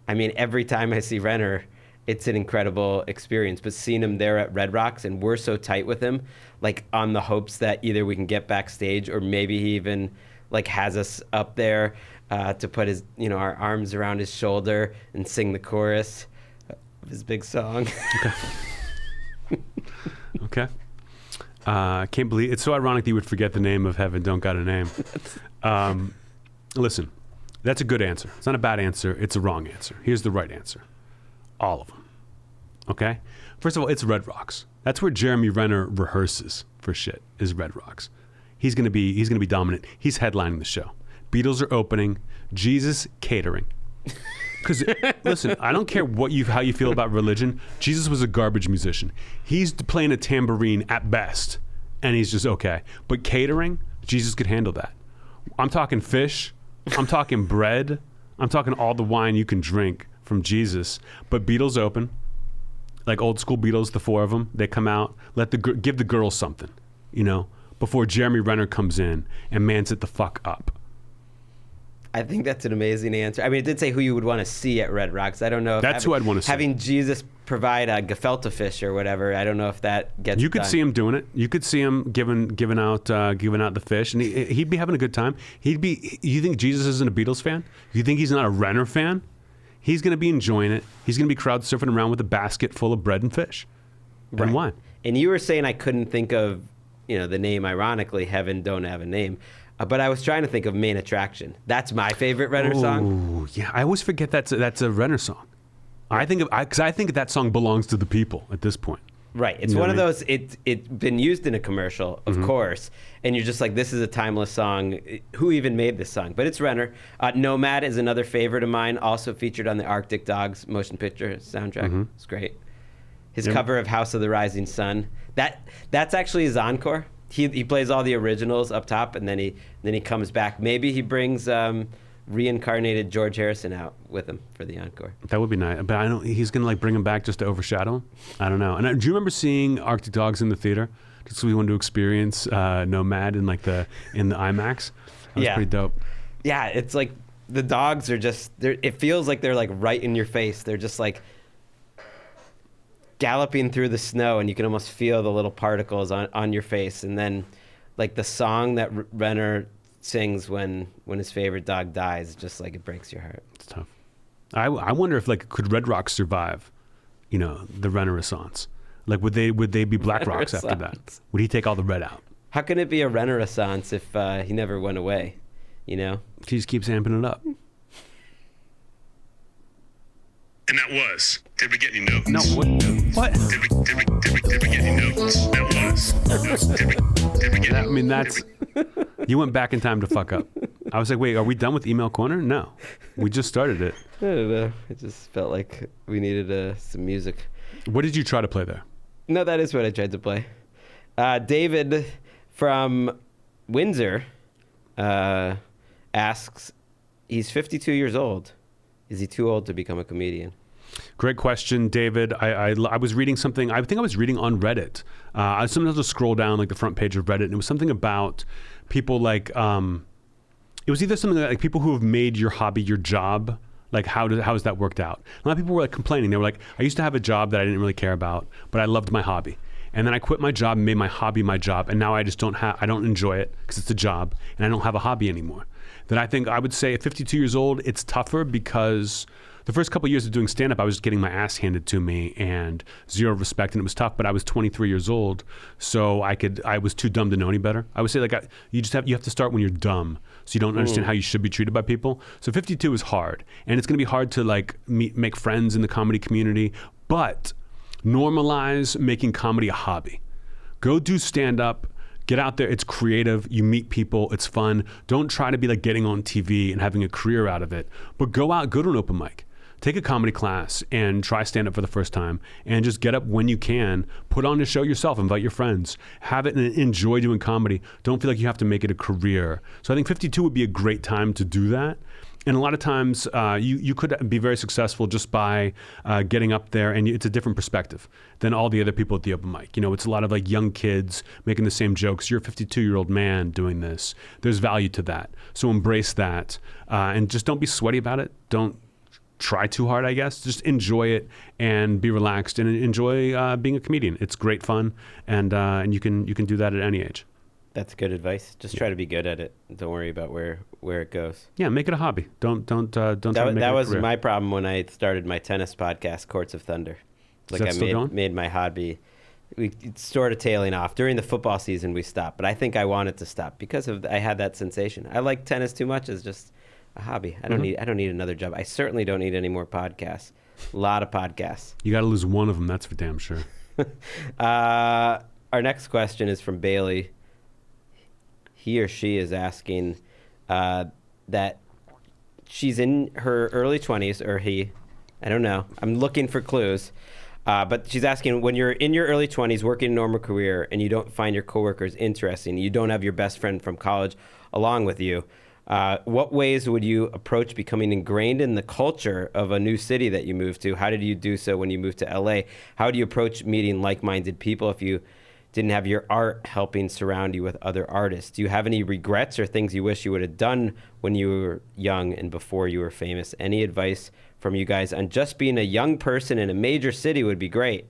I mean, every time I see Renner, it's an incredible experience. But seeing him there at Red Rocks, and we're so tight with him, like on the hopes that either we can get backstage or maybe he even like has us up there to put his, our arms around his shoulder and sing the chorus of his big song. Okay. Can't believe it's so ironic that you would forget the name of Heaven Don't Got a Name. Listen, that's a good answer. It's not a bad answer. It's a wrong answer. Here's the right answer. All of them. Okay? First of all, it's Red Rocks. That's where Jeremy Renner rehearses for shit, is Red Rocks. He's gonna be dominant. He's headlining the show. Beatles are opening. Jesus catering. Because listen, I don't care how you feel about religion. Jesus was a garbage musician. He's playing a tambourine at best, and he's just okay. But catering, Jesus could handle that. I'm talking fish. I'm talking bread. I'm talking all the wine you can drink from Jesus. But Beatles open, like old school Beatles, the 4 of them. They come out, give the girls something, before Jeremy Renner comes in and mans it the fuck up. I think that's an amazing answer. I mean, it did say who you would want to see at Red Rocks. I don't know if that's who I'd want to see. Having Jesus provide a gefilte fish or whatever, I don't know if that gets You could done. see him doing it. You could see him giving out the fish, and he'd be having a good time. You think Jesus isn't a Beatles fan? You think he's not a Renner fan? He's going to be enjoying it. He's going to be crowd surfing around with a basket full of bread and fish. Right. And why? And you were saying I couldn't think of, the name, ironically, Heaven Don't Have a Name. But I was trying to think of Main Attraction. That's my favorite Renner song. Oh, yeah. I always forget that's a Renner song. I think that song belongs to the people at this point. Right. It's one of those, it's been used in a commercial, of course, and you're just like, this is a timeless song. Who even made this song? But it's Renner. Nomad is another favorite of mine, also featured on the Arctic Dogs motion picture soundtrack. It's great. His cover of House of the Rising Sun. That's actually his encore. He plays all the originals up top, and then he comes back. Maybe he brings reincarnated George Harrison out with him for the encore. That would be nice, but I don't. He's gonna bring him back just to overshadow him. I don't know. And do you remember seeing Arctic Dogs in the theater? Just so we wanted to experience Nomad in the IMAX. That was pretty dope. Yeah, it's like the dogs are just. It feels like they're like right in your face. They're just like galloping through the snow, and you can almost feel the little particles on your face. And then like the song that Renner sings when his favorite dog dies, just like it breaks your heart. It's tough. I wonder if could Red Rocks survive the Renaissance? Like would they be Black Rocks after that? Would he take all the red out? How can it be a Renaissance if he never went away? He just keeps amping it up. And that was. Did we get any notes? No, what? Did we get any notes? That was. Did we get any I mean, that's. You went back in time to fuck up. I was like, wait, are we done with Email Corner? No. We just started it. I don't know. It just felt like we needed some music. What did you try to play there? No, that is what I tried to play. David from Windsor asks, he's 52 years old. Is he too old to become a comedian? Great question, David. I was reading something. I think I was reading on Reddit. I sometimes just scroll down the front page of Reddit, and it was something about people it was either something like people who have made your hobby your job. Like how has that worked out? A lot of people were complaining. They were like, I used to have a job that I didn't really care about, but I loved my hobby. And then I quit my job and made my hobby my job. And now I just I don't enjoy it because it's a job and I don't have a hobby anymore. Then I think I would say at 52 years old, it's tougher because the first couple of years of doing stand-up, I was just getting my ass handed to me and zero respect, and it was tough. But I was 23 years old, so I was too dumb to know any better. I would say you have to start when you're dumb, so you don't understand how you should be treated by people. So 52 is hard, and it's going to be hard to make friends in the comedy community. But normalize making comedy a hobby. Go do stand-up. Get out there. It's creative. You meet people. It's fun. Don't try to be like getting on TV and having a career out of it. But go out, go to an open mic. Take a comedy class and try stand-up for the first time and just get up when you can. Put on a show yourself. Invite your friends. Have it and enjoy doing comedy. Don't feel like you have to make it a career. So I think 52 would be a great time to do that. And a lot of times you could be very successful just by getting up there, and it's a different perspective than all the other people at the open mic. You know, it's a lot of like young kids making the same jokes. You're a 52-year-old man doing this. There's value to that. So embrace that and just don't be sweaty about it. Don't try too hard, I guess. Just enjoy it and be relaxed and enjoy being a comedian. It's great fun, and you can do that at any age. That's good advice. Just try to be good at it. Don't worry about where it goes. Yeah, make it a hobby. Don't try to make it a career. That was my problem when I started my tennis podcast, Courts of Thunder. Is that still going? Made my hobby. It's sort of tailing off. During the football season, we stopped, but I think I wanted to stop because I had that sensation. I like tennis too much as just a hobby. I don't need another job. I certainly don't need any more podcasts. A lot of podcasts. You got to lose one of them. That's for damn sure. Our next question is from Bailey. He or she is asking that she's in her early 20s, or he, I don't know. I'm looking for clues. But she's asking, when you're in your early 20s working a normal career and you don't find your coworkers interesting, you don't have your best friend from college along with you, what ways would you approach becoming ingrained in the culture of a new city that you moved to? How did you do so when you moved to LA? How do you approach meeting like-minded people if you didn't have your art helping surround you with other artists? Do you have any regrets or things you wish you would have done when you were young and before you were famous? Any advice from you guys on just being a young person in a major city would be great.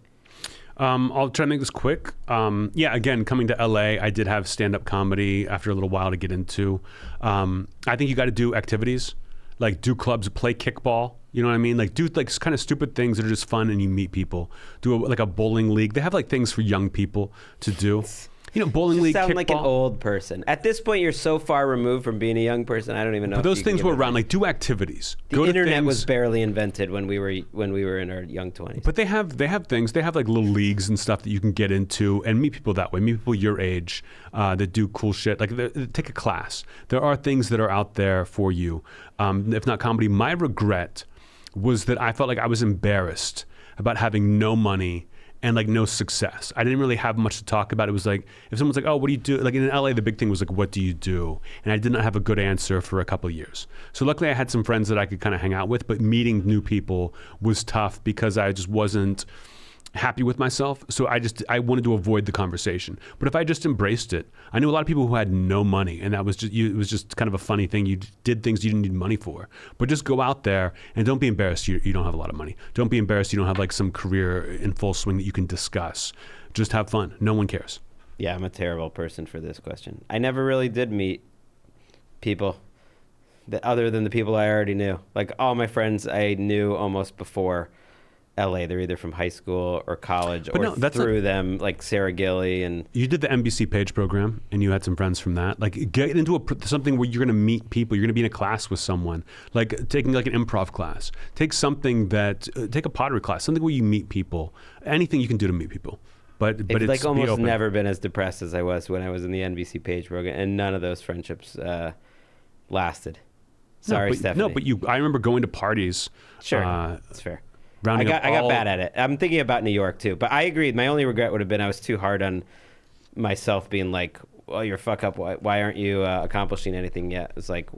I'll try to make this quick. Yeah, again, coming to LA, I did have stand-up comedy after a little while to get into. I think you got to do activities, like do clubs, play kickball. You know what I mean? Like do like kind of stupid things that are just fun and you meet people. Do like a bowling league. They have like things for young people to do. You know, bowling league, sound kickball. like an old person. At this point, you're so far removed from being a young person. I don't even know. But those things were around. Like do activities. The internet was barely invented when we were in our young 20s. But they have things. They have like little leagues and stuff that you can get into and meet people that way. Meet people your age that do cool shit. Like take a class. There are things that are out there for you. If not comedy, my regret was that I felt like I was embarrassed about having no money and like no success. I didn't really have much to talk about. It was like, if someone's like, oh, what do you do? Like in LA, the big thing was like, what do you do? And I did not have a good answer for a couple of years. So luckily I had some friends that I could kind of hang out with, but meeting new people was tough because I just wasn't happy with myself. So I wanted to avoid the conversation. But if I just embraced it, I knew a lot of people who had no money, and that was just, it was just kind of a funny thing. You did things you didn't need money for, but just go out there and don't be embarrassed you don't have a lot of money. Don't be embarrassed you don't have like some career in full swing that you can discuss. Just have fun. No one cares. Yeah, I'm a terrible person for this question. I never really did meet people that other than the people I already knew. Like all my friends I knew almost before LA. They're either from high school or college through them, like Sarah Gilly. And you did the NBC Page program and you had some friends from that. Like get into something where you're going to meet people. You're going to be in a class with someone, like taking like an improv class. Take a pottery class, something where you meet people. Anything you can do to meet people. But it's like almost never been as depressed as I was when I was in the NBC Page program, and none of those friendships lasted. Sorry, Stephanie. No, but I remember going to parties. Sure, that's fair. I got bad at it. I'm thinking about New York too, but I agree. My only regret would have been I was too hard on myself, being like, "Well, you're fuck up. Why aren't you accomplishing anything yet?" It's like,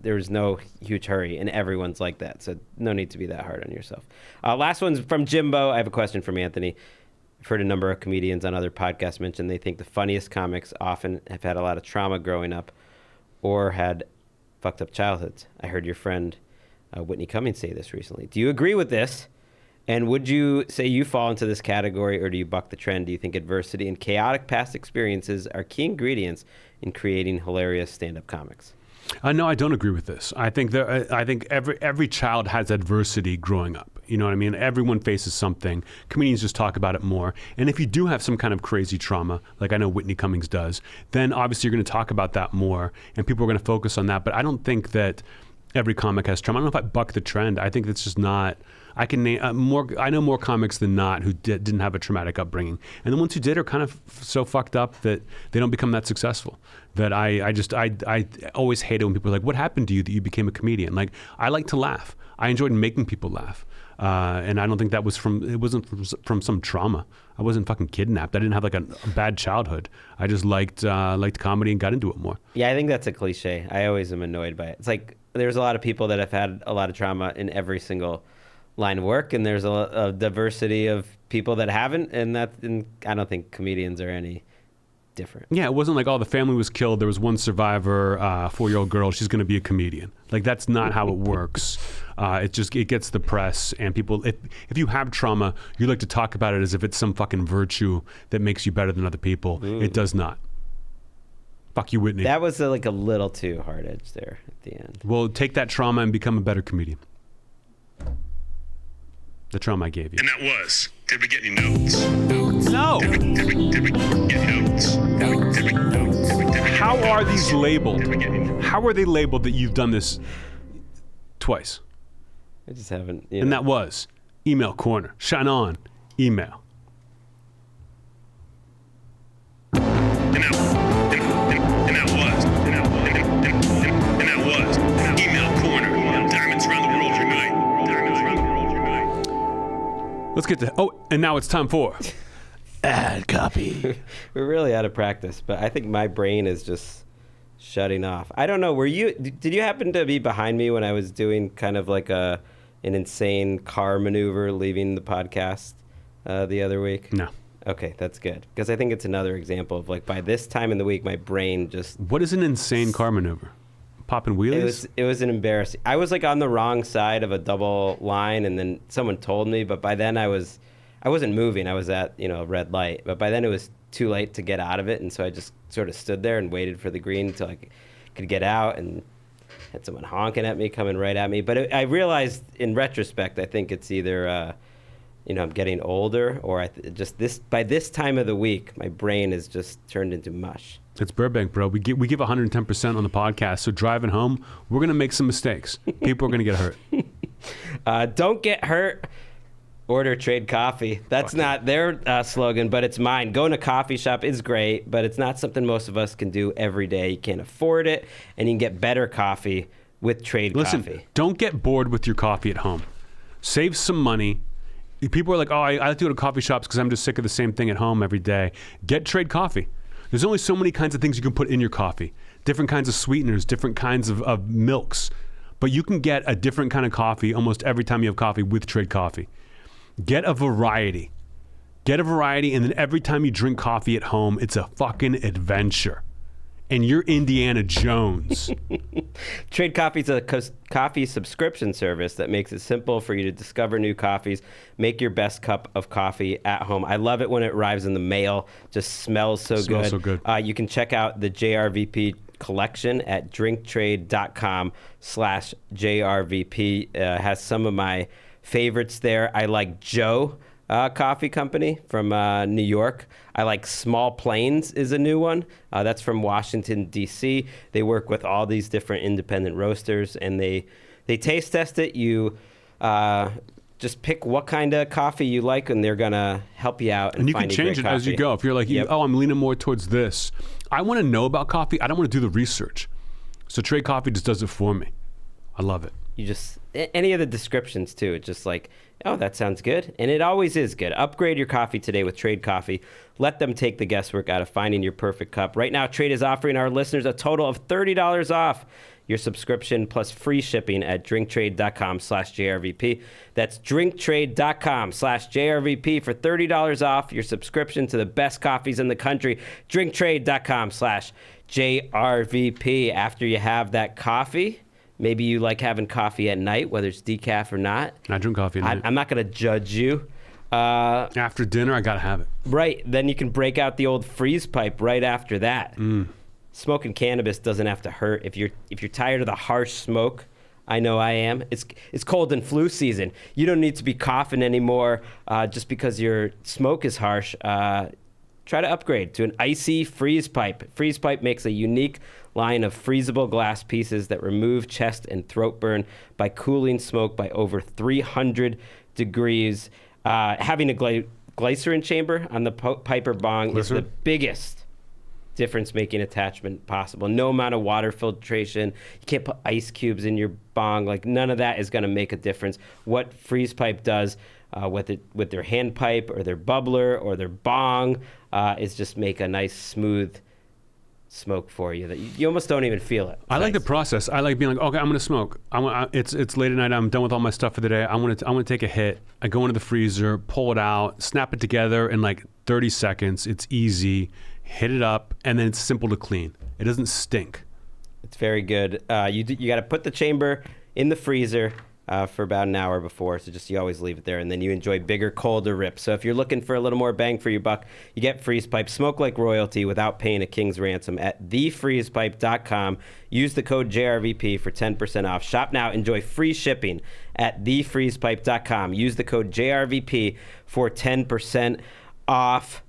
there's no huge hurry, and everyone's like that, so no need to be that hard on yourself. Last one's from Jimbo. I have a question from Anthony. I've heard a number of comedians on other podcasts mention they think the funniest comics often have had a lot of trauma growing up, or had fucked up childhoods. I heard your friend Whitney Cummings say this recently. Do you agree with this? And would you say you fall into this category, or do you buck the trend? Do you think adversity and chaotic past experiences are key ingredients in creating hilarious stand-up comics? No, I don't agree with this. I think every child has adversity growing up. You know what I mean? Everyone faces something. Comedians just talk about it more. And if you do have some kind of crazy trauma, like I know Whitney Cummings does, then obviously you're going to talk about that more, and people are going to focus on that. But I don't think that every comic has trauma. I don't know if I buck the trend. I think that's just not. I can name more. I know more comics than not who didn't have a traumatic upbringing, and the ones who did are kind of so fucked up that they don't become that successful. That I always hated when people are like, "What happened to you that you became a comedian?" Like, I like to laugh. I enjoyed making people laugh, and I don't think that was it wasn't from some trauma. I wasn't fucking kidnapped. I didn't have like a bad childhood. I just liked comedy and got into it more. Yeah, I think that's a cliche. I always am annoyed by it. It's like there's a lot of people that have had a lot of trauma in every single line of work, and there's a diversity of people that haven't, and I don't think comedians are any different. Yeah, it wasn't like, oh, the family was killed, there was one survivor, 4-year-old girl, she's going to be a comedian. Like, that's not how it works. It gets the press, and people, if you have trauma, you like to talk about it as if it's some fucking virtue that makes you better than other people. It does not. Fuck you, Whitney. That was like a little too hard-edged there at the end. Well, take that trauma and become a better comedian. The trauma I gave you. And that was, did we get any notes? No! Did we get notes? How are these labeled? How are they labeled that you've done this twice? I just haven't. And that was Email Corner. Shine on. Email. And that was Email Corner. Diamonds around the world unite. Let's get to. Oh, and now it's time for Ad copy. We're really out of practice, but I think my brain is just shutting off. I don't know. Did you happen to be behind me when I was doing kind of like an insane car maneuver leaving the podcast the other week? No. Okay, that's good. Because I think it's another example of like by this time in the week, my brain just... What is an insane car maneuver? Popping wheelies? It was an embarrassing... I was like on the wrong side of a double line, and then someone told me, but by then I wasn't moving. I was at, a red light. But by then it was too late to get out of it, and so I just sort of stood there and waited for the green until I could get out, and had someone honking at me, coming right at me. But I realized in retrospect, I think it's either... I'm getting older, or by this time of the week, my brain is just turned into mush. It's Burbank, bro. We give 110% on the podcast. So driving home, we're gonna make some mistakes. People are gonna get hurt. Don't get hurt. Order Trade Coffee. That's not their slogan, but it's mine. Going to a coffee shop is great, but it's not something most of us can do every day. You can't afford it, and you can get better coffee with Trade Listen, Coffee. Don't get bored with your coffee at home. Save some money. People are like, oh, I like to go to coffee shops because I'm just sick of the same thing at home every day. Get Trade Coffee. There's only so many kinds of things you can put in your coffee. Different kinds of sweeteners, different kinds of milks. But you can get a different kind of coffee almost every time you have coffee with Trade Coffee. Get a variety. Get a variety, and then every time you drink coffee at home, it's a fucking adventure. And you're Indiana Jones. Trade Coffee is a coffee subscription service that makes it simple for you to discover new coffees, make your best cup of coffee at home. I love it when it arrives in the mail. Just smells so good. You can check out the JRVP collection at drinktrade.com/JRVP. Has some of my favorites there. I like Joe Coffee Company from New York. I like Small Plains is a new one. That's from Washington, D.C. They work with all these different independent roasters, and they taste test it. You just pick what kind of coffee you like, and they're going to help you out. And you can change it as you go. If you're like, I'm leaning more towards this. I want to know about coffee. I don't want to do the research. So Trade Coffee just does it for me. I love it. You just, any of the descriptions too, it's just like, oh, that sounds good. And it always is good. Upgrade your coffee today with Trade Coffee. Let them take the guesswork out of finding your perfect cup. Right now, Trade is offering our listeners a total of $30 off your subscription plus free shipping at drinktrade.com/JRVP. That's drinktrade.com/JRVP for $30 off your subscription to the best coffees in the country. Drinktrade.com/JRVP. After you have that coffee, Maybe you like having coffee at night, whether it's decaf or not. I drink coffee at night. I'm not going to judge you. After dinner, I got to have it. Right. Then you can break out the old freeze pipe right after that. Smoking cannabis doesn't have to hurt. If you're tired of the harsh smoke, I know I am. It's cold and flu season. You don't need to be coughing anymore just because your smoke is harsh. Try to upgrade to an icy freeze pipe. Freeze pipe makes a unique line of freezable glass pieces that remove chest and throat burn by cooling smoke by over 300 degrees. Having a glycerin chamber on the pipe or bong is the biggest difference-making attachment possible. No amount of water filtration. You can't put ice cubes in your bong. Like, none of that is going to make a difference. What freeze pipe does with their hand pipe or their bubbler or their bong is just make a nice smooth smoke for you that you almost don't even feel it. I like the process. I like being like, okay, I'm gonna smoke. It's late at night. I'm done with all my stuff for the day. I want to take a hit. I go into the freezer, pull it out, snap it together in like 30 seconds. It's easy. Hit it up, and then it's simple to clean. It doesn't stink. It's very good. You got to put the chamber in the freezer for about an hour before, so just you always leave it there, and then you enjoy bigger, colder rips. So if you're looking for a little more bang for your buck, you get freeze pipe. Smoke like royalty without paying a king's ransom at thefreezepipe.com. Use the code JRVP for 10% off. Shop now. Enjoy free shipping at thefreezepipe.com. Use the code JRVP for 10% off.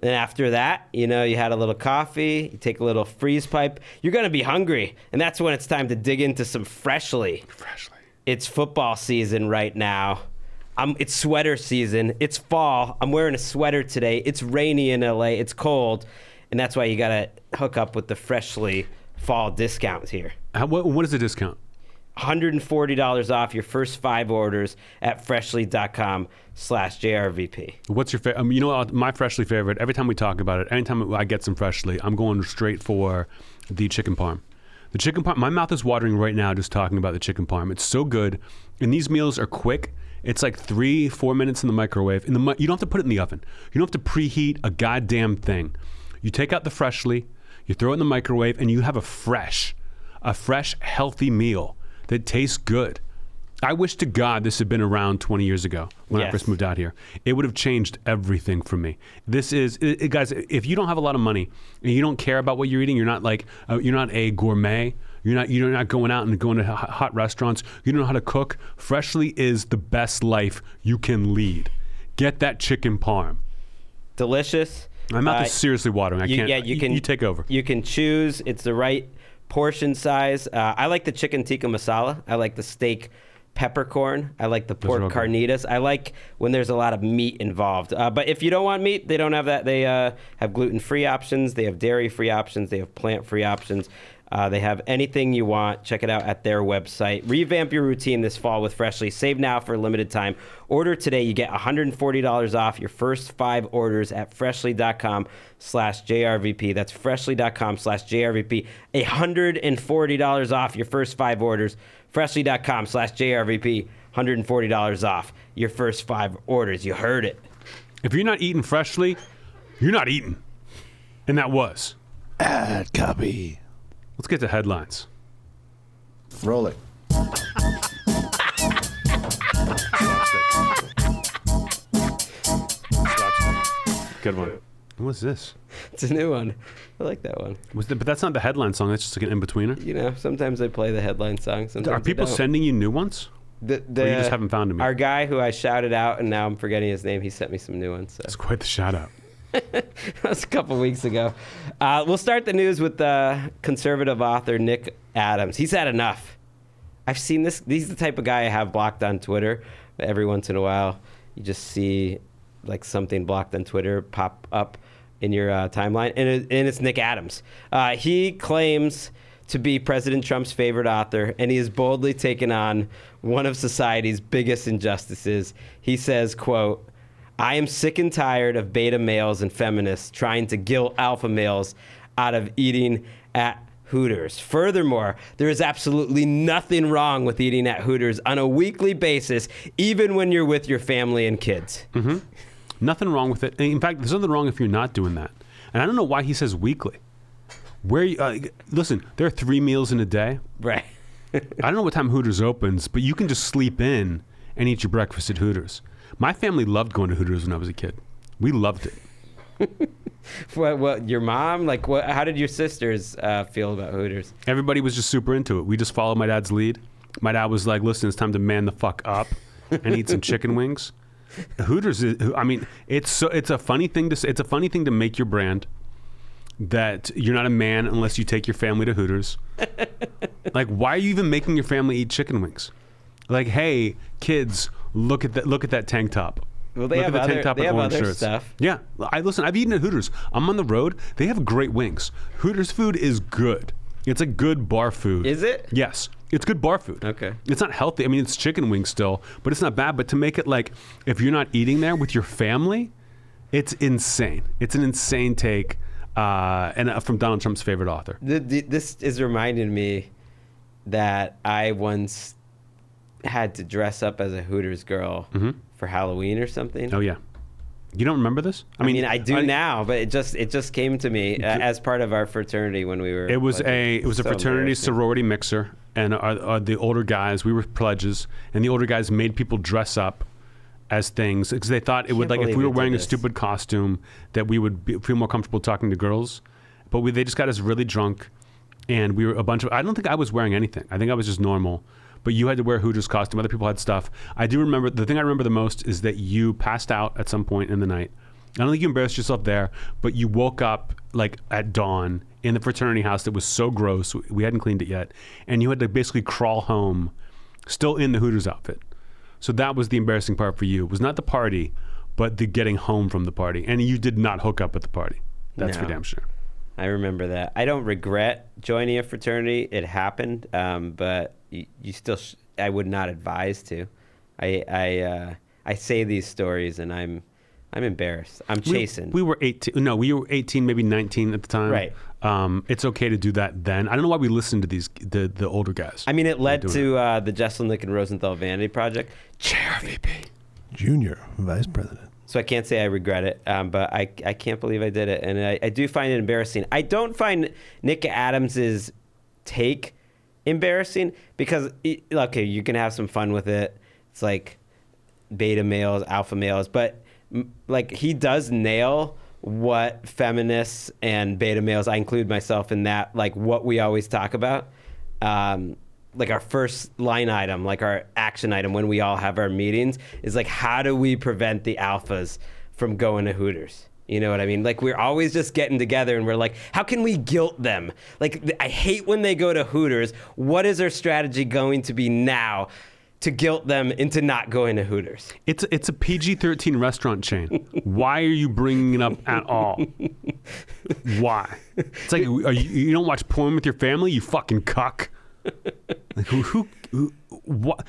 Then after that, you had a little coffee, you take a little freeze pipe, you're going to be hungry. And that's when it's time to dig into some Freshly. It's football season right now. It's sweater season. It's fall. I'm wearing a sweater today. It's rainy in LA. It's cold. And that's why you got to hook up with the Freshly fall discount here. What is the discount? $140 off your first 5 orders at freshly.com/JRVP. What's your favorite? My Freshly favorite, every time we talk about it, anytime I get some Freshly, I'm going straight for the chicken parm. The chicken parm, my mouth is watering right now just talking about the chicken parm. It's so good. And these meals are quick. It's like 3-4 minutes in the microwave. You don't have to put it in the oven. You don't have to preheat a goddamn thing. You take out the Freshly, you throw it in the microwave, and you have a fresh, healthy meal that tastes good. I wish to God this had been around 20 years ago when I first moved out here. It would have changed everything for me. This is, guys, if you don't have a lot of money and you don't care about what you're eating, you're not like, you're not a gourmet, you're not going out and going to hot restaurants, you don't know how to cook, Freshly is the best life you can lead. Get that chicken parm. Delicious. My mouth is seriously watering. I can't. Yeah, you take over. You can choose. It's the right portion size. I like the chicken tikka masala. I like the steak peppercorn. I like the pork carnitas. I like when there's a lot of meat involved. But if you don't want meat, they don't have that. They have gluten-free options. They have dairy-free options. They have plant-free options. They have anything you want. Check it out at their website. Revamp your routine this fall with Freshly. Save now for a limited time. Order today. You get $140 off your first 5 orders at freshly.com/JRVP. That's freshly.com/JRVP. $140 off your first 5 orders. Freshly.com/JRVP. $140 off your first 5 orders. You heard it. If you're not eating Freshly, you're not eating. And that was Ad copy. Let's get to headlines. Roll it. Good one. What's this? It's a new one. I like that one. But that's not the headline song. That's just like an in-betweener. Sometimes I play the headline song. Sometimes Are people sending you new ones? Or you just haven't found them yet? Our guy who I shouted out, and now I'm forgetting his name, he sent me some new ones. So. That's quite the shout-out. That was a couple weeks ago. We'll start the news with conservative author Nick Adams. He's had enough. I've seen this. He's the type of guy I have blocked on Twitter. But every once in a while, you just see like something blocked on Twitter pop up in your timeline, and it's Nick Adams. He claims to be President Trump's favorite author, and he has boldly taken on one of society's biggest injustices. He says, quote, "I am sick and tired of beta males and feminists trying to guilt alpha males out of eating at Hooters. Furthermore, there is absolutely nothing wrong with eating at Hooters on a weekly basis, even when you're with your family and kids." Mm-hmm. Nothing wrong with it. In fact, there's nothing wrong if you're not doing that. And I don't know why he says weekly. Listen, there are 3 meals in a day. Right. I don't know what time Hooters opens, but you can just sleep in and eat your breakfast at Hooters. My family loved going to Hooters when I was a kid. We loved it. What your mom, like, what? How did your sisters feel about Hooters? Everybody was just super into it. We just followed my dad's lead. My dad was like, listen, it's time to man the fuck up and eat some chicken wings. Hooters is, I mean, it's a funny thing to say. It's a funny thing to make your brand that you're not a man unless you take your family to Hooters. Like, why are you even making your family eat chicken wings? Like, hey, kids, look at that tank top. Well, they Look have at the other, tank top they and have orange other shirts. stuff. Yeah, I've eaten at Hooters. I'm on the road. They have great wings. Hooters food is good. It's a good bar food. Is it? Yes. It's good bar food. Okay. It's not healthy. I mean, it's chicken wings still, but it's not bad. But to make it like, if you're not eating there with your family, it's insane. It's an insane take. And from Donald Trump's favorite author. This is reminding me that I once had to dress up as a Hooters girl for Halloween or something. Oh yeah. You don't remember this? I mean, I do now, but it just came to me as part of our fraternity when we were. It was pledging. a So fraternity embarrassing. sorority mixer, and the older guys, we were pledges, and the older guys made people dress up as things because they thought it would, like, if believe we were we did wearing a this. stupid costume, that we would feel more comfortable talking to girls. But they just got us really drunk, and we were a bunch of. I don't think I was wearing anything. I think I was just normal. But you had to wear a Hooters costume. Other people had stuff. I do remember, the thing I remember the most is that you passed out at some point in the night. I don't think you embarrassed yourself there, but you woke up like at dawn in the fraternity house that was so gross. We hadn't cleaned it yet. And you had to basically crawl home still in the Hooters outfit. So that was the embarrassing part for you. It was not the party, but the getting home from the party. And you did not hook up at the party. That's for No. damn sure. I remember that. I don't regret joining a fraternity. It happened, but you still. I would not advise to. I say these stories, and I'm embarrassed. I'm chastened. We were 18. No, we were 18, maybe 19 at the time. Right. It's okay to do that then. I don't know why we listened to the older guys. I mean, it led doing to the Jeselnik and Rosenthal Vanity Project. JRVP. Junior Vice President. So I can't say I regret it, but I can't believe I did it, and I do find it embarrassing. I don't find Nick Adams's take embarrassing because, okay, you can have some fun with it. It's like beta males, alpha males, but like he does nail what feminists and beta males, I include myself in that, like what we always talk about. Like our first line item, like our action item when we all have our meetings is like, how do we prevent the alphas from going to Hooters? You know what I mean? Like we're always just getting together and we're like, how can we guilt them? Like I hate when they go to Hooters. What is our strategy going to be now to guilt them into not going to Hooters? It's a PG-13 restaurant chain. Why are you bringing it up at all? Why? It's like, you don't watch porn with your family, you fucking cuck. Like, who what?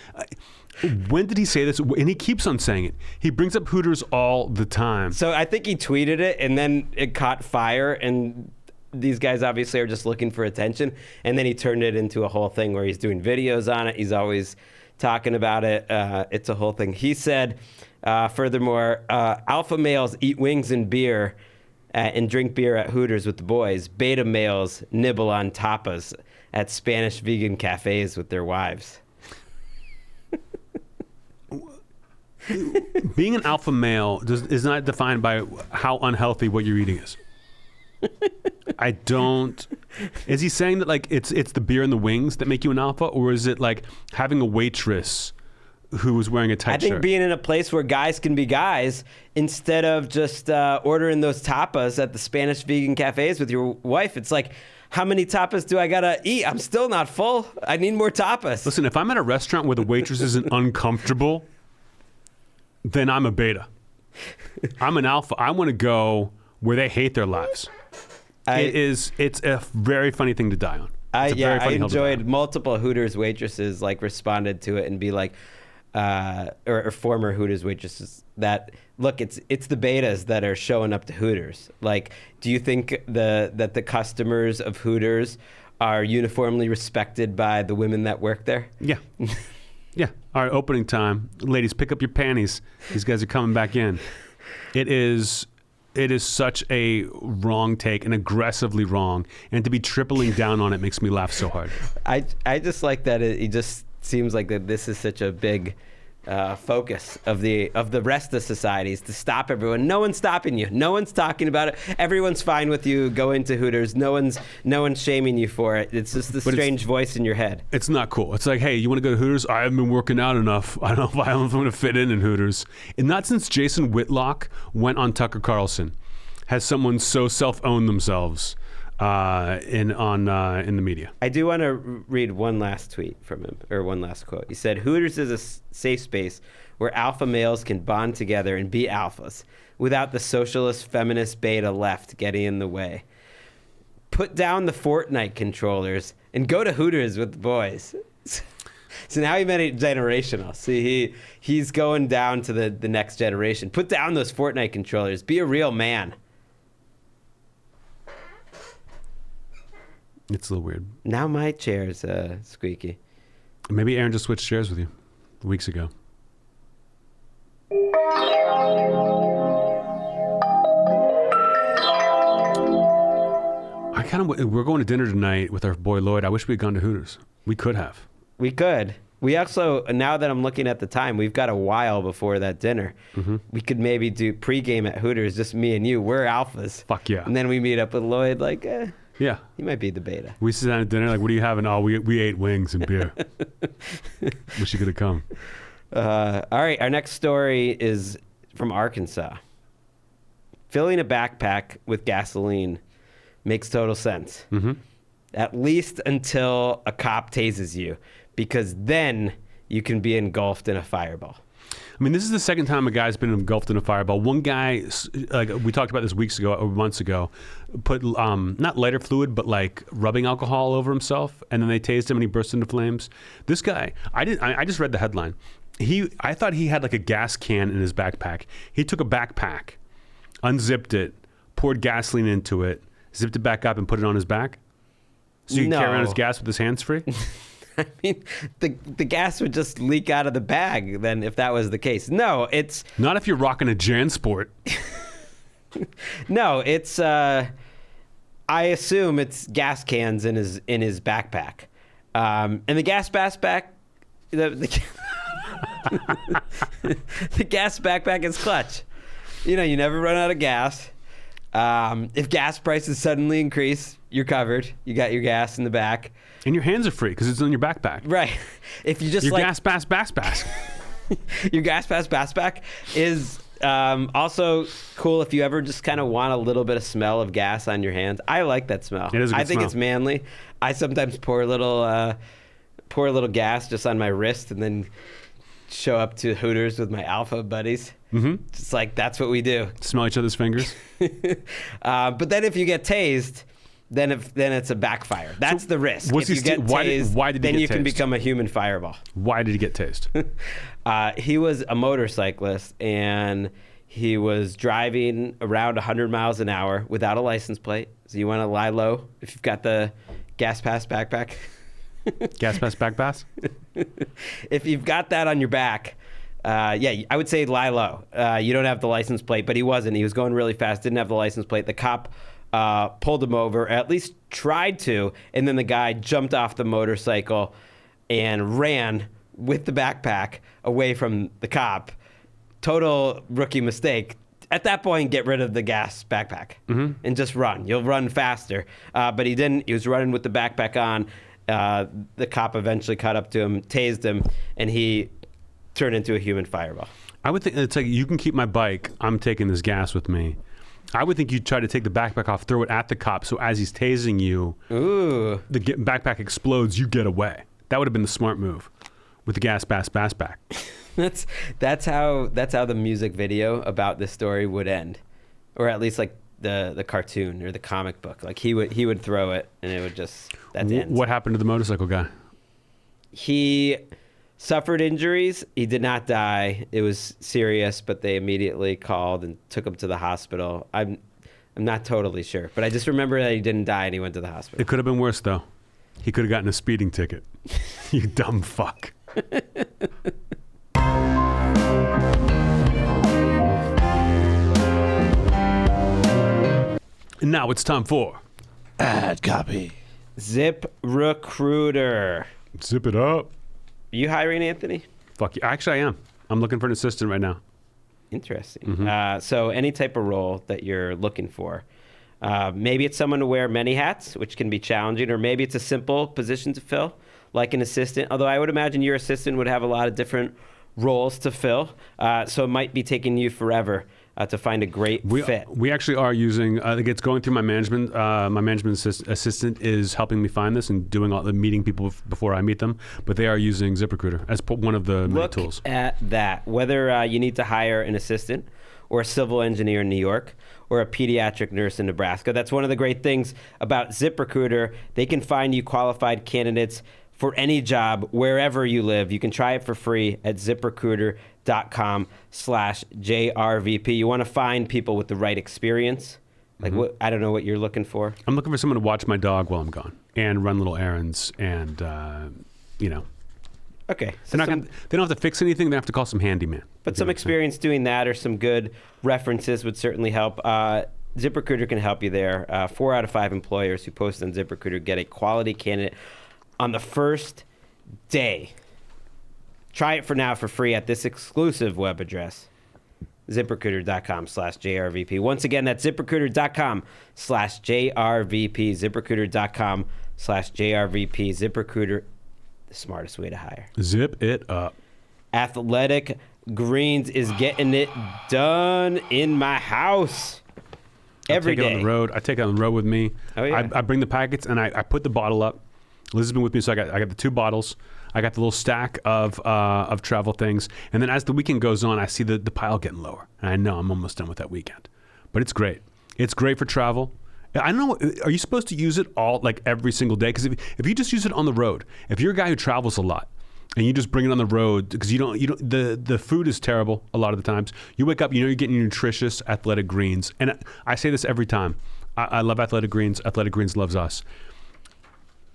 When did he say this? And he keeps on saying it. He brings up Hooters all the time. So I think he tweeted it and then it caught fire and these guys obviously are just looking for attention. And then he turned it into a whole thing where he's doing videos on it. He's always talking about it. It's a whole thing. He said, furthermore, alpha males eat wings and beer and drink beer at Hooters with the boys. Beta males nibble on tapas at Spanish vegan cafes with their wives. Being an alpha male is not defined by how unhealthy what you're eating is. I don't. Is he saying that like it's the beer and the wings that make you an alpha, or is it like having a waitress who was wearing a tight I think shirt? being in a place where guys can be guys instead of just ordering those tapas at the Spanish vegan cafes with your wife. It's like, how many tapas do I gotta eat? I'm still not full. I need more tapas. Listen, if I'm at a restaurant where the waitress isn't uncomfortable, then I'm a beta. I'm an alpha. I want to go where they hate their lives. It's a very funny thing to die on. I It's a very funny hill to die enjoyed on. multiple Hooters waitresses like responded to it and be like, or former Hooters waitresses that look, it's the betas that are showing up to Hooters. Like, do you think that the customers of Hooters are uniformly respected by the women that work there? Yeah. Yeah. All right, opening time. Ladies, pick up your panties. These guys are coming back in. It is It is such a wrong take and aggressively wrong. And to be tripling down on it makes me laugh so hard. I just like that it just seems like that this is such a big focus of the rest of society is to stop everyone. No one's stopping you. No one's talking about it. Everyone's fine with you going to Hooters. No one's shaming you for it. It's just the strange voice in your head. It's not cool. It's like, hey, you want to go to Hooters? I haven't been working out enough. I don't know if I'm going to fit in Hooters. And not since Jason Whitlock went on Tucker Carlson has someone so self-owned themselves in the media. I do want to read one last tweet from him, or one last quote. He said, "Hooters is a safe space where alpha males can bond together and be alphas without the socialist feminist beta left getting in the way. Put down the Fortnite controllers and go to Hooters with the boys." So now he made it generational. See, he's going down to the next generation. Put down those Fortnite controllers. Be a real man. It's a little weird. Now my chair's squeaky. Maybe Aaron just switched chairs with you weeks ago. We're going to dinner tonight with our boy Lloyd. I wish we had gone to Hooters. We could have. We could. We also, now that I'm looking at the time, we've got a while before that dinner. Mm-hmm. We could maybe do pregame at Hooters, just me and you. We're alphas. Fuck yeah. And then we meet up with Lloyd like, yeah. He might be the beta. We sit down at dinner like, what are you having? Oh, we ate wings and beer. Wish you could have come. All right, our next story is from Arkansas. Filling a backpack with gasoline makes total sense. Mm-hmm. At least until a cop tases you, because then you can be engulfed in a fireball. I mean, this is the second time a guy's been engulfed in a fireball. One guy, like we talked about this weeks ago or months ago, put not lighter fluid, but like rubbing alcohol all over himself, and then they tased him and he burst into flames. This guy, I just read the headline. I thought he had like a gas can in his backpack. He took a backpack, unzipped it, poured gasoline into it, zipped it back up, and put it on his back. So you can carry around his gas with his hands free? I mean, the gas would just leak out of the bag then if that was the case. No, it's... Not if you're rocking a JanSport. No, it's... I assume it's gas cans in his backpack. And the gas backpack... The gas backpack is clutch. You know, you never run out of gas. If gas prices suddenly increase, you're covered. You got your gas in the back. And your hands are free because it's in your backpack. Right. If you just your gas pass bass. Your gas pass backpack is also cool if you ever just kind of want a little bit of smell of gas on your hands. I like that smell. It is a good I think smell. It's manly. I sometimes pour a little gas just on my wrist and then show up to Hooters with my alpha buddies. Mm-hmm. Just like that's what we do. Smell each other's fingers. But then if you get tased, then it's a backfire. That's the risk. If you get tased, why did he then get you can tased? become a human fireball. Why did he get tased? He was a motorcyclist, and he was driving around 100 miles an hour without a license plate. So you want to lie low if you've got the gas pass backpack. Gas pass back pass? If you've got that on your back, I would say lie low. You don't have the license plate, but he wasn't. He was going really fast, didn't have the license plate. The cop pulled him over, or at least tried to, and then the guy jumped off the motorcycle and ran with the backpack away from the cop. Total rookie mistake. At that point, get rid of the gas backpack and just run. You'll run faster. But he didn't. He was running with the backpack on. The cop eventually caught up to him, tased him, and he turned into a human fireball. I would think it's like, you can keep my bike. I'm taking this gas with me. I would think you'd try to take the backpack off, throw it at the cop, so as he's tasing you, the backpack explodes, you get away. That would have been the smart move with the gas back. That's how the music video about this story would end, or at least like the cartoon or the comic book. Like he would throw it, and it would just that's the end. What happened to the motorcycle guy? He suffered injuries. He did not die. It was serious, but they immediately called and took him to the hospital. I'm not totally sure, but I just remember that he didn't die and he went to the hospital. It could have been worse, though. He could have gotten a speeding ticket. You dumb fuck. And now it's time for Ad copy. Zip Recruiter. Zip it up. You hiring, Anthony? Fuck you. Actually, I am. I'm looking for an assistant right now. Interesting. So any type of role that you're looking for. Maybe it's someone to wear many hats, which can be challenging, or maybe it's a simple position to fill, like an assistant. Although I would imagine your assistant would have a lot of different roles to fill. So it might be taking you forever to find a great fit. We actually are using, it's going through my management. My management assistant is helping me find this and doing all the meeting people before I meet them. But they are using ZipRecruiter as one of the many tools. Look at that. Whether you need to hire an assistant or a civil engineer in New York or a pediatric nurse in Nebraska, that's one of the great things about ZipRecruiter. They can find you qualified candidates for any job wherever you live. You can try it for free at ZipRecruiter.com/JRVP. You want to find people with the right experience. Like what? I don't know what you're looking for. I'm looking for someone to watch my dog while I'm gone and run little errands and, Okay. So they don't have to fix anything. They have to call some handyman. but some experience doing that or some good references would certainly help. ZipRecruiter can help you there. 4 out of 5 employers who post on ZipRecruiter get a quality candidate on the first day. Try it for now for free at this exclusive web address, ZipRecruiter.com/JRVP. Once again, that's ZipRecruiter.com/JRVP. ZipRecruiter.com/JRVP. ZipRecruiter, the smartest way to hire. Zip it up. Athletic Greens is getting it done in my house every day. I take it on the road. I take it on the road with me. Oh, yeah. I bring the packets and I put the bottle up. Liz has been with me, so I got the 2 bottles. I got the little stack of travel things, and then as the weekend goes on, I see the pile getting lower, and I know I'm almost done with that weekend. But it's great. It's great for travel. I don't know. Are you supposed to use it all like every single day? Because if you just use it on the road, if you're a guy who travels a lot, and you just bring it on the road because the food is terrible a lot of the times. You wake up, you're getting nutritious Athletic Greens, and I say this every time. I love Athletic Greens. Athletic Greens loves us.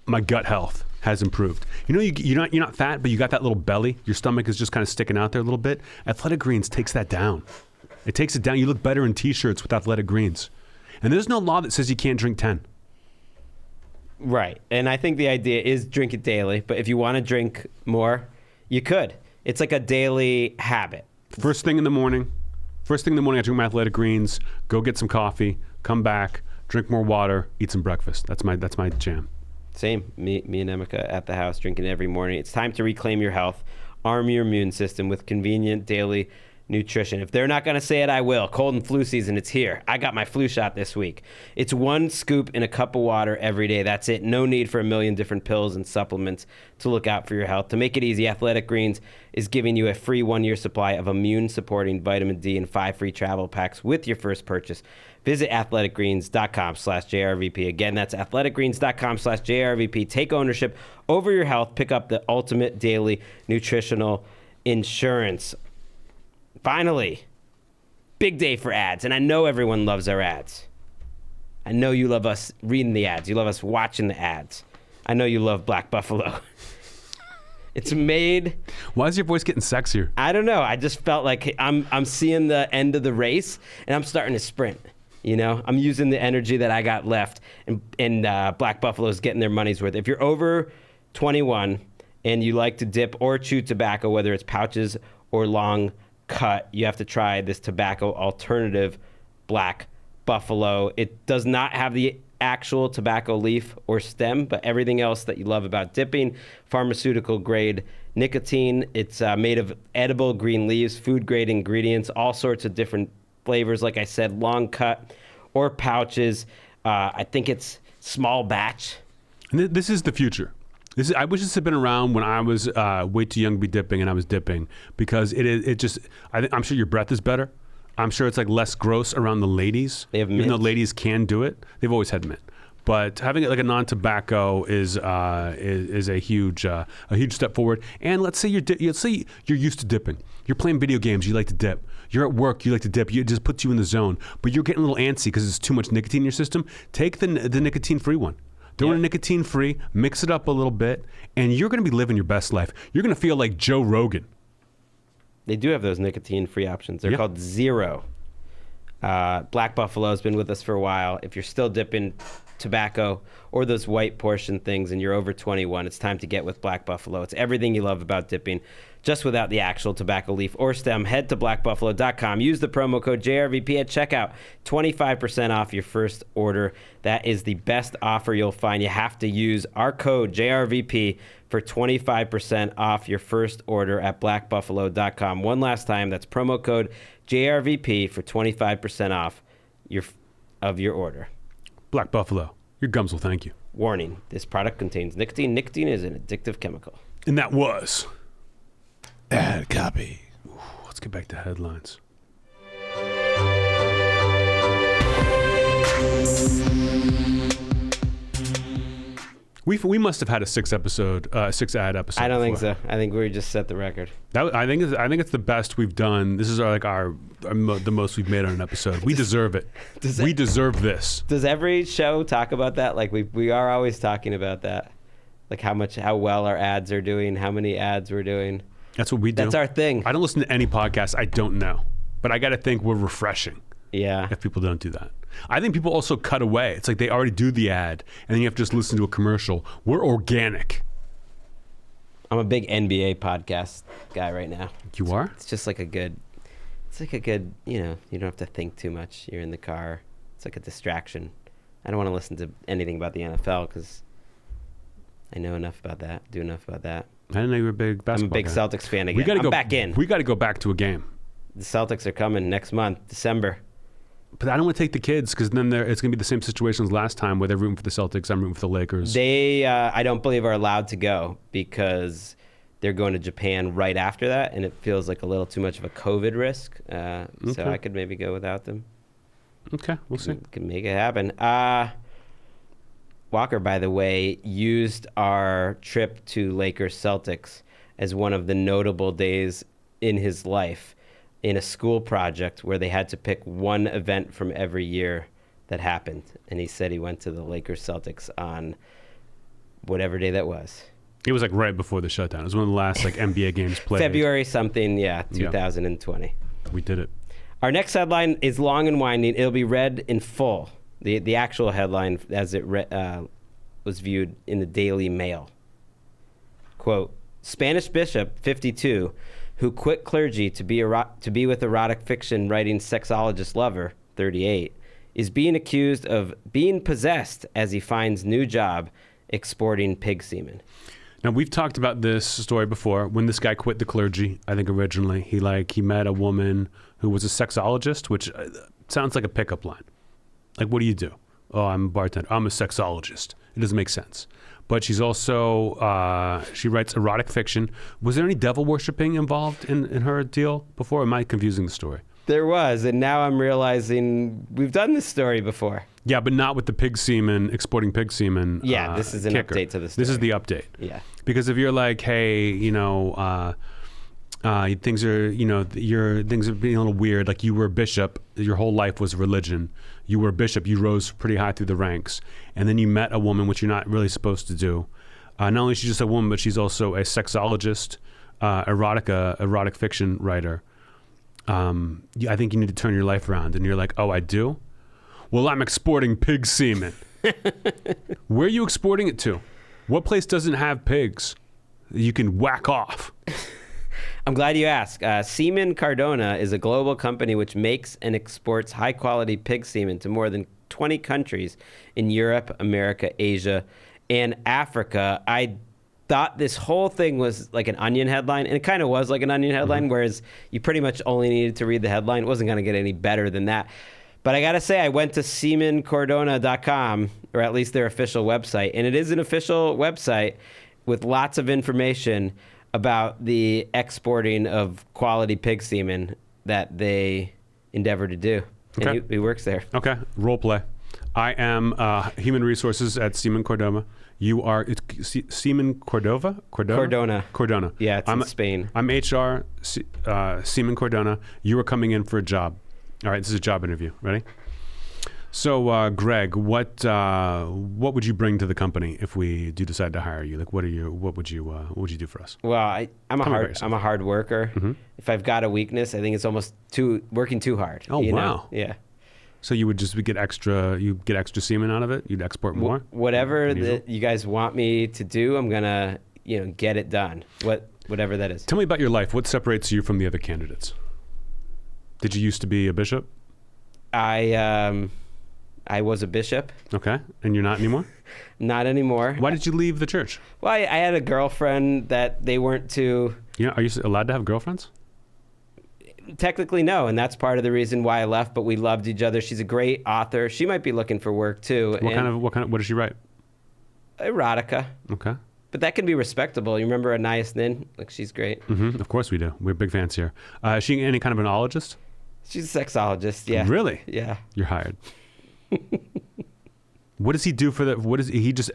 My gut health has improved. You're not fat, but you got that little belly. Your stomach is just kind of sticking out there a little bit. Athletic Greens takes that down. It takes it down. You look better in T-shirts with Athletic Greens. And there's no law that says you can't drink 10. Right. And I think the idea is drink it daily, but if you want to drink more, you could. It's like a daily habit. First thing in the morning, I drink my Athletic Greens, go get some coffee, come back, drink more water, eat some breakfast. That's my jam. Same. Me and Emeka at the house drinking every morning. It's time to reclaim your health. Arm your immune system with convenient daily nutrition. If they're not going to say it, I will. Cold and flu season, it's here. I got my flu shot this week. It's 1 scoop in a cup of water every day. That's it. No need for a million different pills and supplements to look out for your health. To make it easy, Athletic Greens is giving you a free 1-year supply of immune-supporting vitamin D and 5 free travel packs with your first purchase. Visit athleticgreens.com/JRVP. Again, that's athleticgreens.com/JRVP. Take ownership over your health. Pick up the ultimate daily nutritional insurance. Finally, big day for ads. And I know everyone loves our ads. I know you love us reading the ads. You love us watching the ads. I know you love Black Buffalo. It's made. Why is your voice getting sexier? I don't know. I just felt like I'm seeing the end of the race and I'm starting to sprint. I'm using the energy that I got left, and Black Buffalo's getting their money's worth. If you're over 21 and you like to dip or chew tobacco, whether it's pouches or long cut, you have to try this tobacco alternative, Black Buffalo. It does not have the actual tobacco leaf or stem, but everything else that you love about dipping, pharmaceutical grade nicotine. It's made of edible green leaves, food grade ingredients, all sorts of different flavors. Like I said, long cut or pouches. I think it's small batch. And this is the future. I wish this had been around when I was way too young to be dipping and I was dipping, because I'm sure your breath is better. I'm sure it's like less gross around the ladies. They have mint. Even though ladies can do it, they've always had mint. But having it like a non-tobacco is a huge step forward. And let's say you're used to dipping. You're playing video games. You like to dip. You're at work. You like to dip. It just puts you in the zone. But you're getting a little antsy because there's too much nicotine in your system. Take the nicotine-free one. Throw in a nicotine-free. Mix it up a little bit, and you're going to be living your best life. You're going to feel like Joe Rogan. They do have those nicotine-free options. They're called Zero. Black Buffalo has been with us for a while. If you're still dipping tobacco or those white portion things and you're over 21, it's time to get with Black Buffalo. It's everything you love about dipping, just without the actual tobacco leaf or stem. Head to blackbuffalo.com. Use the promo code JRVP at checkout. 25% off your first order. That is the best offer you'll find. You have to use our code JRVP for 25% off your first order at blackbuffalo.com. One last time, that's promo code JRVP for 25% off your order. Black Buffalo, your gums will thank you. Warning, this product contains nicotine. Nicotine is an addictive chemical. And that was... Ad copy. Ooh, let's get back to headlines. We must have had a 6 ad episode. I don't think before. so. I think we just set the record. I think it's the best we've done. This is the most we've made on an episode. We deserve it. We deserve this. Does every show talk about that? Like we are always talking about that. Like how well our ads are doing, how many ads we're doing. That's what we do. That's our thing. I don't listen to any podcast I don't know, but I got to think we're refreshing. Yeah. If people don't do that. I think people also cut away. It's like they already do the ad, and then you have to just listen to a commercial. We're organic. I'm a big NBA podcast guy right now. You are? It's just like a good, you don't have to think too much. You're in the car. It's like a distraction. I don't want to listen to anything about the NFL because I know enough about that, do enough about that. I didn't know you were a big basketball I'm a big guy. Celtics fan again. I'm back in. We got to go back to a game. The Celtics are coming next month, December. But I don't want to take the kids because then it's going to be the same situation as last time where they're rooting for the Celtics, I'm rooting for the Lakers. They, I don't believe, are allowed to go because they're going to Japan right after that, and it feels like a little too much of a COVID risk. So I could maybe go without them. Okay, we'll see. Could make it happen. Walker, by the way, used our trip to Lakers Celtics as one of the notable days in his life in a school project where they had to pick one event from every year that happened. And he said he went to the Lakers Celtics on whatever day that was. It was like right before the shutdown. It was one of the last like NBA games played. February something, 2020. Yeah, we did it. Our next headline is long and winding. It'll be read in full. The actual headline as it was viewed in the Daily Mail. Quote, Spanish bishop, 52, who quit clergy to be with erotic fiction writing sexologist lover, 38, is being accused of being possessed as he finds new job exporting pig semen. Now, we've talked about this story before. When this guy quit the clergy, I think originally, he met a woman who was a sexologist, which sounds like a pickup line. Like, what do you do? Oh, I'm a bartender. I'm a sexologist. It doesn't make sense. But she's also, she writes erotic fiction. Was there any devil worshipping involved in her deal before? Or am I confusing the story? There was, and now I'm realizing we've done this story before. Yeah, but not with the pig semen, exporting pig semen. Yeah, this is an kicker. update to the story. This is the update. Yeah. Because if you're like, hey, things are, things are being a little weird. Like you were a bishop, your whole life was religion. You were a bishop, you rose pretty high through the ranks, and then you met a woman, which you're not really supposed to do. Not only is she just a woman, but she's also a sexologist, erotic fiction writer. I think you need to turn your life around. And you're like, oh, I do? Well, I'm exporting pig semen. Where are you exporting it to? What place doesn't have pigs? You can whack off. I'm glad you asked. Semen Cardona is a global company which makes and exports high-quality pig semen to more than 20 countries in Europe, America, Asia, and Africa. I thought this whole thing was like an Onion headline, and it kind of was like an Onion headline, whereas you pretty much only needed to read the headline. It wasn't going to get any better than that. But I got to say, I went to semencardona.com, or at least their official website, and it is an official website with lots of information about the exporting of quality pig semen that they endeavor to do. Okay. And he works there. Okay, role play. I am human resources at Semen Cardona. You are Semen Cordova? Cardona. Cardona. Yeah, it's in Spain. I'm HR, Semen Cardona. You are coming in for a job. All right, this is a job interview. Ready? So, Gregg, what would you bring to the company if we do decide to hire you? Like, what would you do for us? Well, I'm a hard worker. Mm-hmm. If I've got a weakness, I think it's almost working too hard. Oh, wow. Yeah. So you would just get extra semen out of it? You'd export more? Whatever that you guys want me to do, I'm going to, get it done. Whatever that is. Tell me about your life. What separates you from the other candidates? Did you used to be a bishop? I was a bishop. Okay. And you're not anymore? Not anymore. Why did you leave the church? Well, I had a girlfriend that they weren't too... Are you allowed to have girlfriends? Technically, no, and that's part of the reason why I left. But we loved each other. She's a great author. She might be looking for work too. What does she write? Erotica. Okay. But that can be respectable. You remember Anais Nin? Like, she's great. Mm-hmm. Of course we do. We're big fans here. Is she any kind of an ologist? She's a sexologist. Yeah. Really? Yeah. You're hired. What does he do for that? What is he just?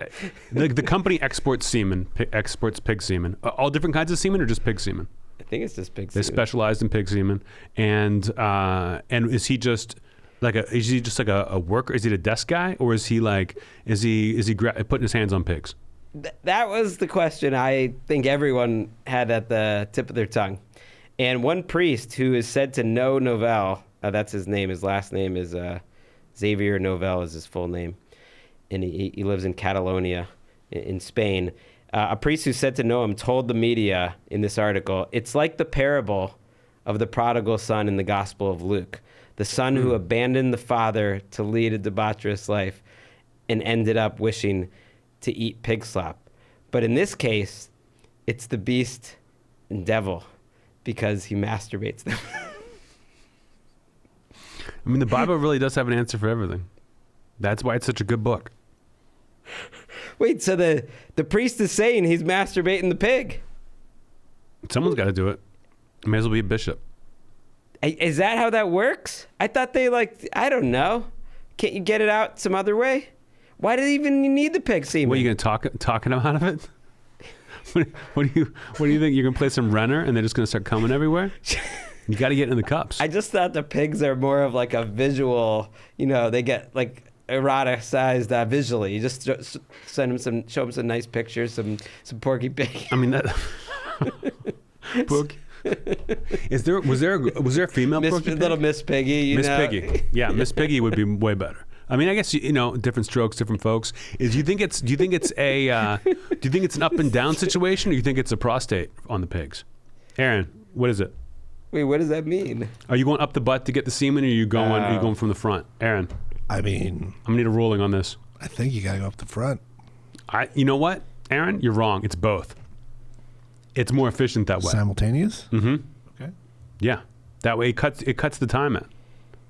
The company exports semen, exports pig semen. All different kinds of semen, or just pig semen? I think it's just pig They semen. specialized in pig semen, and is he just like a worker? Is he a desk guy, or is he putting his hands on pigs? That was the question I think everyone had at the tip of their tongue. And one priest who is said to know Novell, that's his name. His last name is Xavier Novell is his full name, and he lives in Catalonia, in Spain. A priest who said to know him told the media in this article, it's like the parable of the prodigal son in the Gospel of Luke, the son who abandoned the father to lead a debaucherous life and ended up wishing to eat pig slop. But in this case, it's the beast and devil because he masturbates them. I mean, the Bible really does have an answer for everything. That's why it's such a good book. Wait, so the priest is saying he's masturbating the pig? Someone's got to do it. May as well be a bishop. Is that how that works? I thought they I don't know. Can't you get it out some other way? Why do you even need the pig semen? What, are you going to talk him out of it? What do you think? You're going to play some Renner and they're just going to start coming everywhere? You got to get in the cups. I just thought the pigs are more of like a visual, they get like eroticized visually. You just show them some nice pictures, some Porky Pig. I mean that. Porky. Was there a female Porky Pig? Little Miss Piggy, Miss Piggy. Yeah, Miss Piggy would be way better. I mean, I guess different strokes, different folks. Do you think it's an up and down situation, or do you think it's a prostate on the pigs? Aaron, what is it? Wait, what does that mean? Are you going up the butt to get the semen, or are you going from the front? Aaron, I mean, I'm gonna need a ruling on this. I think you gotta go up the front. You know what, Aaron, you're wrong. It's both. It's more efficient that way. Simultaneous? Mm-hmm. Okay. Yeah, that way it cuts the time out.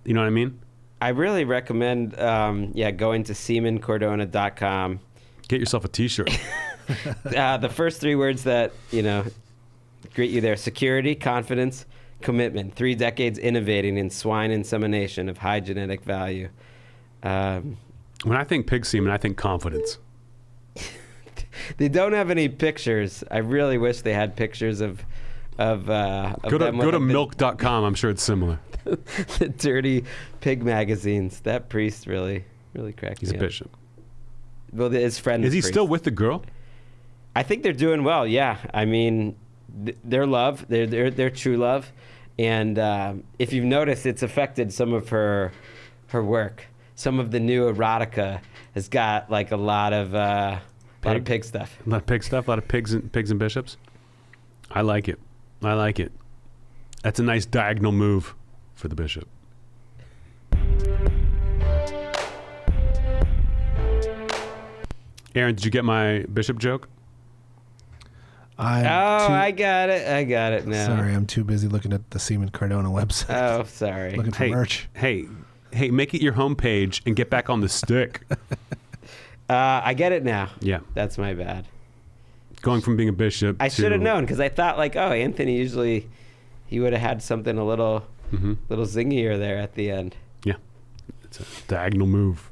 You know what I mean? I really recommend, going to semencordona.com. Get yourself a T-shirt. The first three words that, greet you there: security, confidence, commitment. 3 decades innovating in swine insemination of high genetic value. When I think pig semen, I think confidence. They don't have any pictures. I really wish they had pictures of Go to milk.com. I'm sure it's similar. The dirty pig magazines. That priest really cracked me up. He's a bishop. Well, his friend Is he priest. still with the girl? I think they're doing well. Yeah, I mean, their love, their true love, and if you've noticed, it's affected some of her work. Some of the new erotica has got like a lot of pig stuff. A lot of pig stuff. A lot of pigs and bishops. I like it. That's a nice diagonal move for the bishop. Aaron, did you get my bishop joke? I got it now. Sorry, I'm too busy looking at the Semen Cardona website. Oh, sorry. Looking for merch. Hey, make it your homepage and get back on the stick. I get it now. Yeah. That's my bad. Going from being a bishop I should have known, because I thought Anthony usually, he would have had something a little zingier there at the end. Yeah. It's a diagonal move.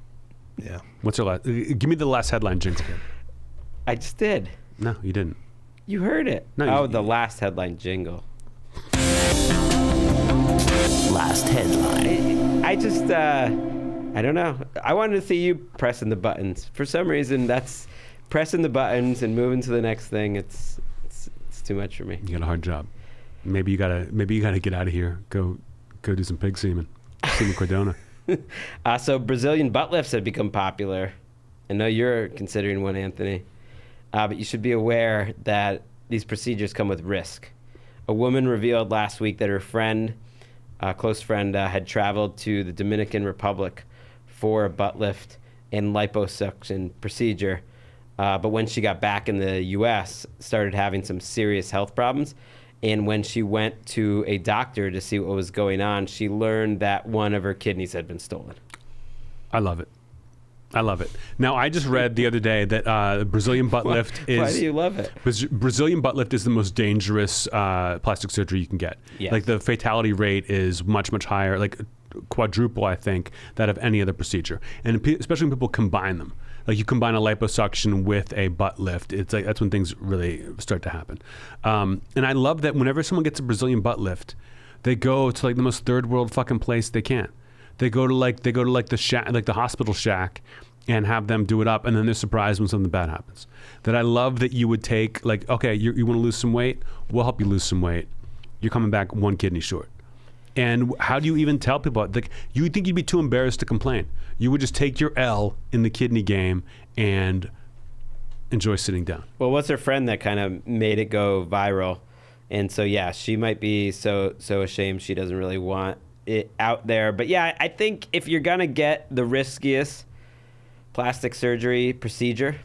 Yeah. What's your last? Give me the last headline, jingle. I just did. No, you didn't. You heard it. No, the last headline jingle. Last headline. I just, I don't know. I wanted to see you pressing the buttons. For some reason, that's pressing the buttons and moving to the next thing. It's too much for me. You got a hard job. Maybe you gotta get out of here. Go do some pig semen. Semen Cardona. So Brazilian butt lifts have become popular. I know you're considering one, Anthony. But you should be aware that these procedures come with risk. A woman revealed last week that her friend, close friend, had traveled to the Dominican Republic for a butt lift and liposuction procedure. But when she got back in the U.S., started having some serious health problems. And when she went to a doctor to see what was going on, she learned that one of her kidneys had been stolen. I love it. I love it. Now, I just read the other day that Brazilian butt lift is... Why do you love it? Brazilian butt lift is the most dangerous plastic surgery you can get. Yes. Like, the fatality rate is much, much higher, like quadruple, I think, that of any other procedure. And especially when people combine them. Like, you combine a liposuction with a butt lift, it's like that's when things really start to happen. And I love that whenever someone gets a Brazilian butt lift, they go to like the most third world fucking place they can. They go to the shack, like the hospital shack, and have them do it up, and then they're surprised when something bad happens. That I love that you would take, like, okay, you want to lose some weight? We'll help you lose some weight. You're coming back one kidney short. And how do you even tell people? Like, you would think you'd be too embarrassed to complain. You would just take your L in the kidney game and enjoy sitting down. Well, what's her friend that kind of made it go viral? And so, yeah, she might be so ashamed she doesn't really want it out there. But yeah, I think if you're going to get the riskiest plastic surgery procedure,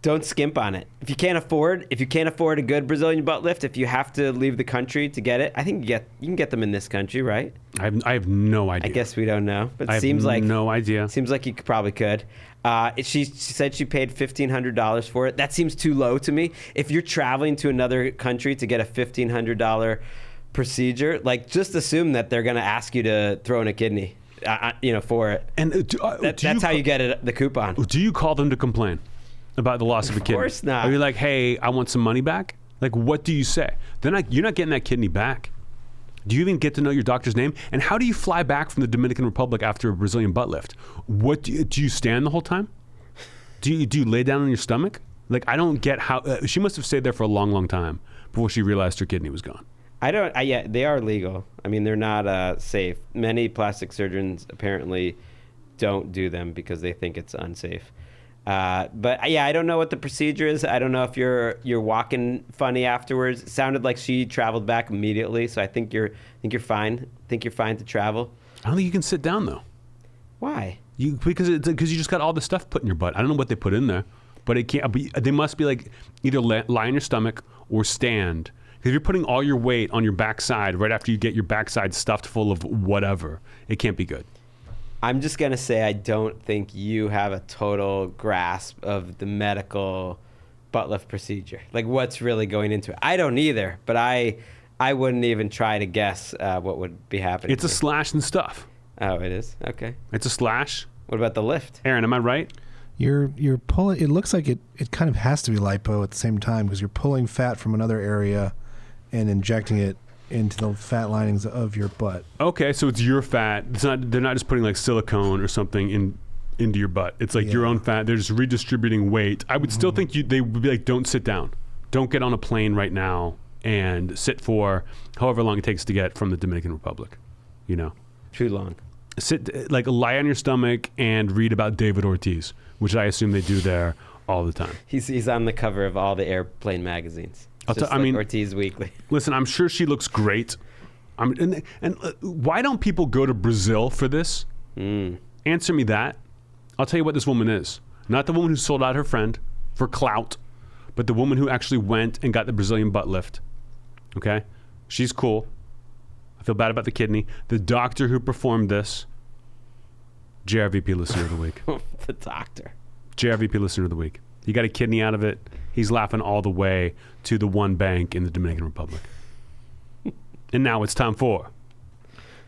don't skimp on it. If you can't afford a good Brazilian butt lift, if you have to leave the country to get it, I think you can get them in this country, right? I have no idea. I guess we don't know, but I seems have like no idea. Seems like you probably could. She said she paid $1,500 for it. That seems too low to me. If you're traveling to another country to get a $1,500 procedure, like, just assume that they're going to ask you to throw in a kidney, for it. And that's how you get the coupon. Do you call them to complain about the loss of a kidney? Of course not. Are you like, hey, I want some money back? Like, what do you say? You're not getting that kidney back. Do you even get to know your doctor's name? And how do you fly back from the Dominican Republic after a Brazilian butt lift? What do you stand the whole time? Do you lay down on your stomach? Like, I don't get how she must have stayed there for a long, long time before she realized her kidney was gone. Yeah, they are legal. I mean, they're not safe. Many plastic surgeons apparently don't do them because they think it's unsafe. But yeah, I don't know what the procedure is. I don't know if you're walking funny afterwards. It sounded like she traveled back immediately, so I think you're fine. I think you're fine to travel. I don't think you can sit down though. Why? Because you just got all the stuff put in your butt. I don't know what they put in there, but it can't. They must be like either lie on your stomach or stand. Because if you're putting all your weight on your backside right after you get your backside stuffed full of whatever, it can't be good. I'm just going to say I don't think you have a total grasp of the medical butt lift procedure. Like, what's really going into it. I don't either, but I wouldn't even try to guess what would be happening. It's a slash and stuff. Oh, it is? Okay. It's a slash. What about the lift? Aaron, am I right? You're pulling. It looks like it kind of has to be lipo at the same time because you're pulling fat from another area and injecting it into the fat linings of your butt. Okay, so it's your fat. They're not just putting like silicone or something into your butt. It's like your own fat. They're just redistributing weight. I would still think they would be like, don't sit down. Don't get on a plane right now and sit for however long it takes to get from the Dominican Republic. Too long. Sit, like, lie on your stomach and read about David Ortiz, which I assume they do there all the time. He's on the cover of all the airplane magazines. Ortiz Weekly. Listen, I'm sure she looks great. And why don't people go to Brazil for this? Answer me that. I'll tell you what this woman is. Not the woman who sold out her friend for clout, but the woman who actually went and got the Brazilian butt lift. Okay? She's cool. I feel bad about the kidney. The doctor who performed this, JRVP Listener of the Week. The doctor. JRVP Listener of the Week. He got a kidney out of it. He's laughing all the way to the one bank in the Dominican Republic. And now it's time for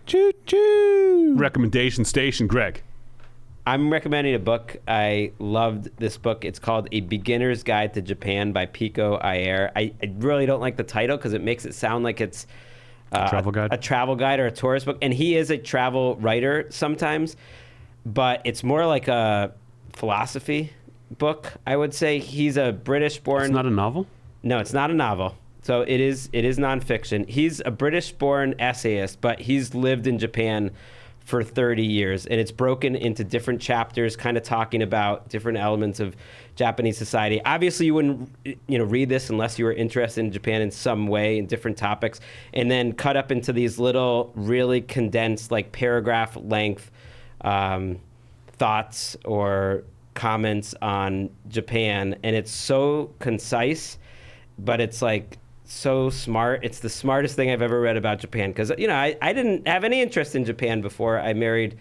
Choo-choo! Recommendation Station. Gregg. I'm recommending a book. I loved this book. It's called A Beginner's Guide to Japan by Pico Iyer. I really don't like the title because it makes it sound like it's travel guide? a travel guide or a tourist book. And he is a travel writer sometimes, but it's more like a philosophy book, I would say. He's a British-born... It's not a novel? No, it's not a novel. So it is nonfiction. He's a British-born essayist, but he's lived in Japan for 30 years, and it's broken into different chapters, kind of talking about different elements of Japanese society. Obviously, you wouldn't, read this unless you were interested in Japan in some way, in different topics, and then cut up into these little, really condensed, like paragraph-length thoughts or comments on Japan, and it's so concise, but it's like so smart. It's the smartest thing I've ever read about Japan, because I didn't have any interest in Japan before I married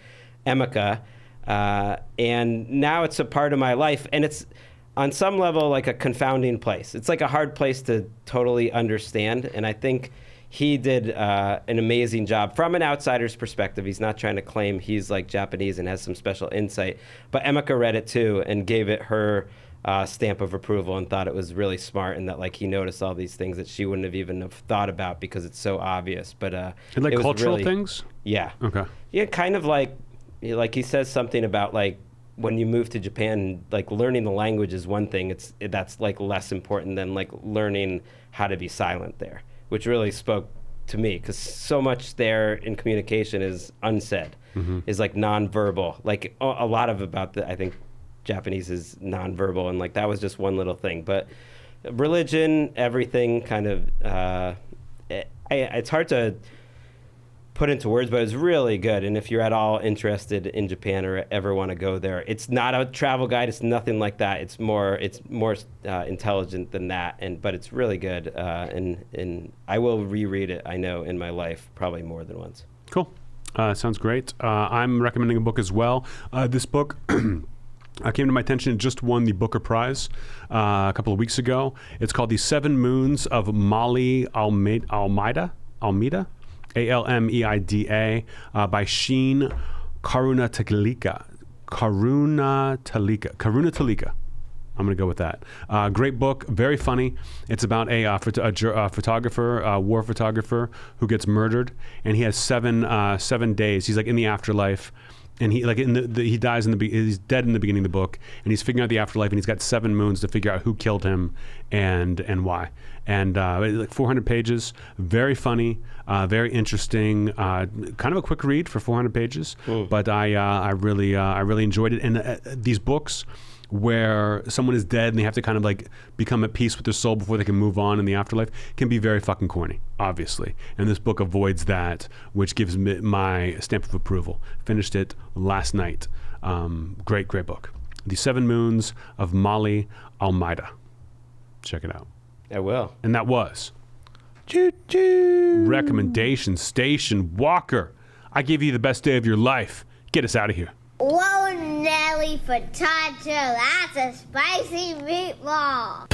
Emika, and now it's a part of my life, and it's on some level like a confounding place. It's like a hard place to totally understand, and I think he did an amazing job from an outsider's perspective. He's not trying to claim he's like Japanese and has some special insight, but Emika read it too and gave it her stamp of approval and thought it was really smart, and that like he noticed all these things that she wouldn't have even have thought about because it's so obvious. But and like it was cultural really, things. Yeah. Okay. Yeah, kind of like he says something about like when you move to Japan, like learning the language is one thing. That's like less important than like learning how to be silent there, which really spoke to me, because so much there in communication is unsaid, is like nonverbal. Like a lot of I think Japanese is nonverbal, and like that was just one little thing. But religion, everything kind of, it's hard to put into words, but it's really good. And if you're at all interested in Japan or ever want to go there, it's not a travel guide. It's nothing like that. It's more intelligent than that. But it's really good. And I will reread it, I know, in my life, probably more than once. Cool. Sounds great. I'm recommending a book as well. This book came to my attention. It just won the Booker Prize a couple of weeks ago. It's called The 7 Moons of Mali Almeida, Almeida, by Sheen Karunatalika. I'm going to go with that. Great book, very funny. It's about a photographer, war photographer, who gets murdered, and he has 7 days. He's like in the afterlife, and he like he dies he's dead in the beginning of the book, and he's figuring out the afterlife, and he's got 7 moons to figure out who killed him and why. And like 400 pages, very funny, very interesting, kind of a quick read for 400 pages. But I really enjoyed it. And these books where someone is dead and they have to kind of like become at peace with their soul before they can move on in the afterlife can be very fucking corny, obviously. And this book avoids that, which gives me my stamp of approval. Finished it last night. Great book. The 7 Moons of Mali Almeida. Check it out. I will. And that was Choo-choo. Recommendation Station. Walker, I give you the best day of your life. Get us out of here. Whoa, Nelly Furtado, that's a spicy meatball.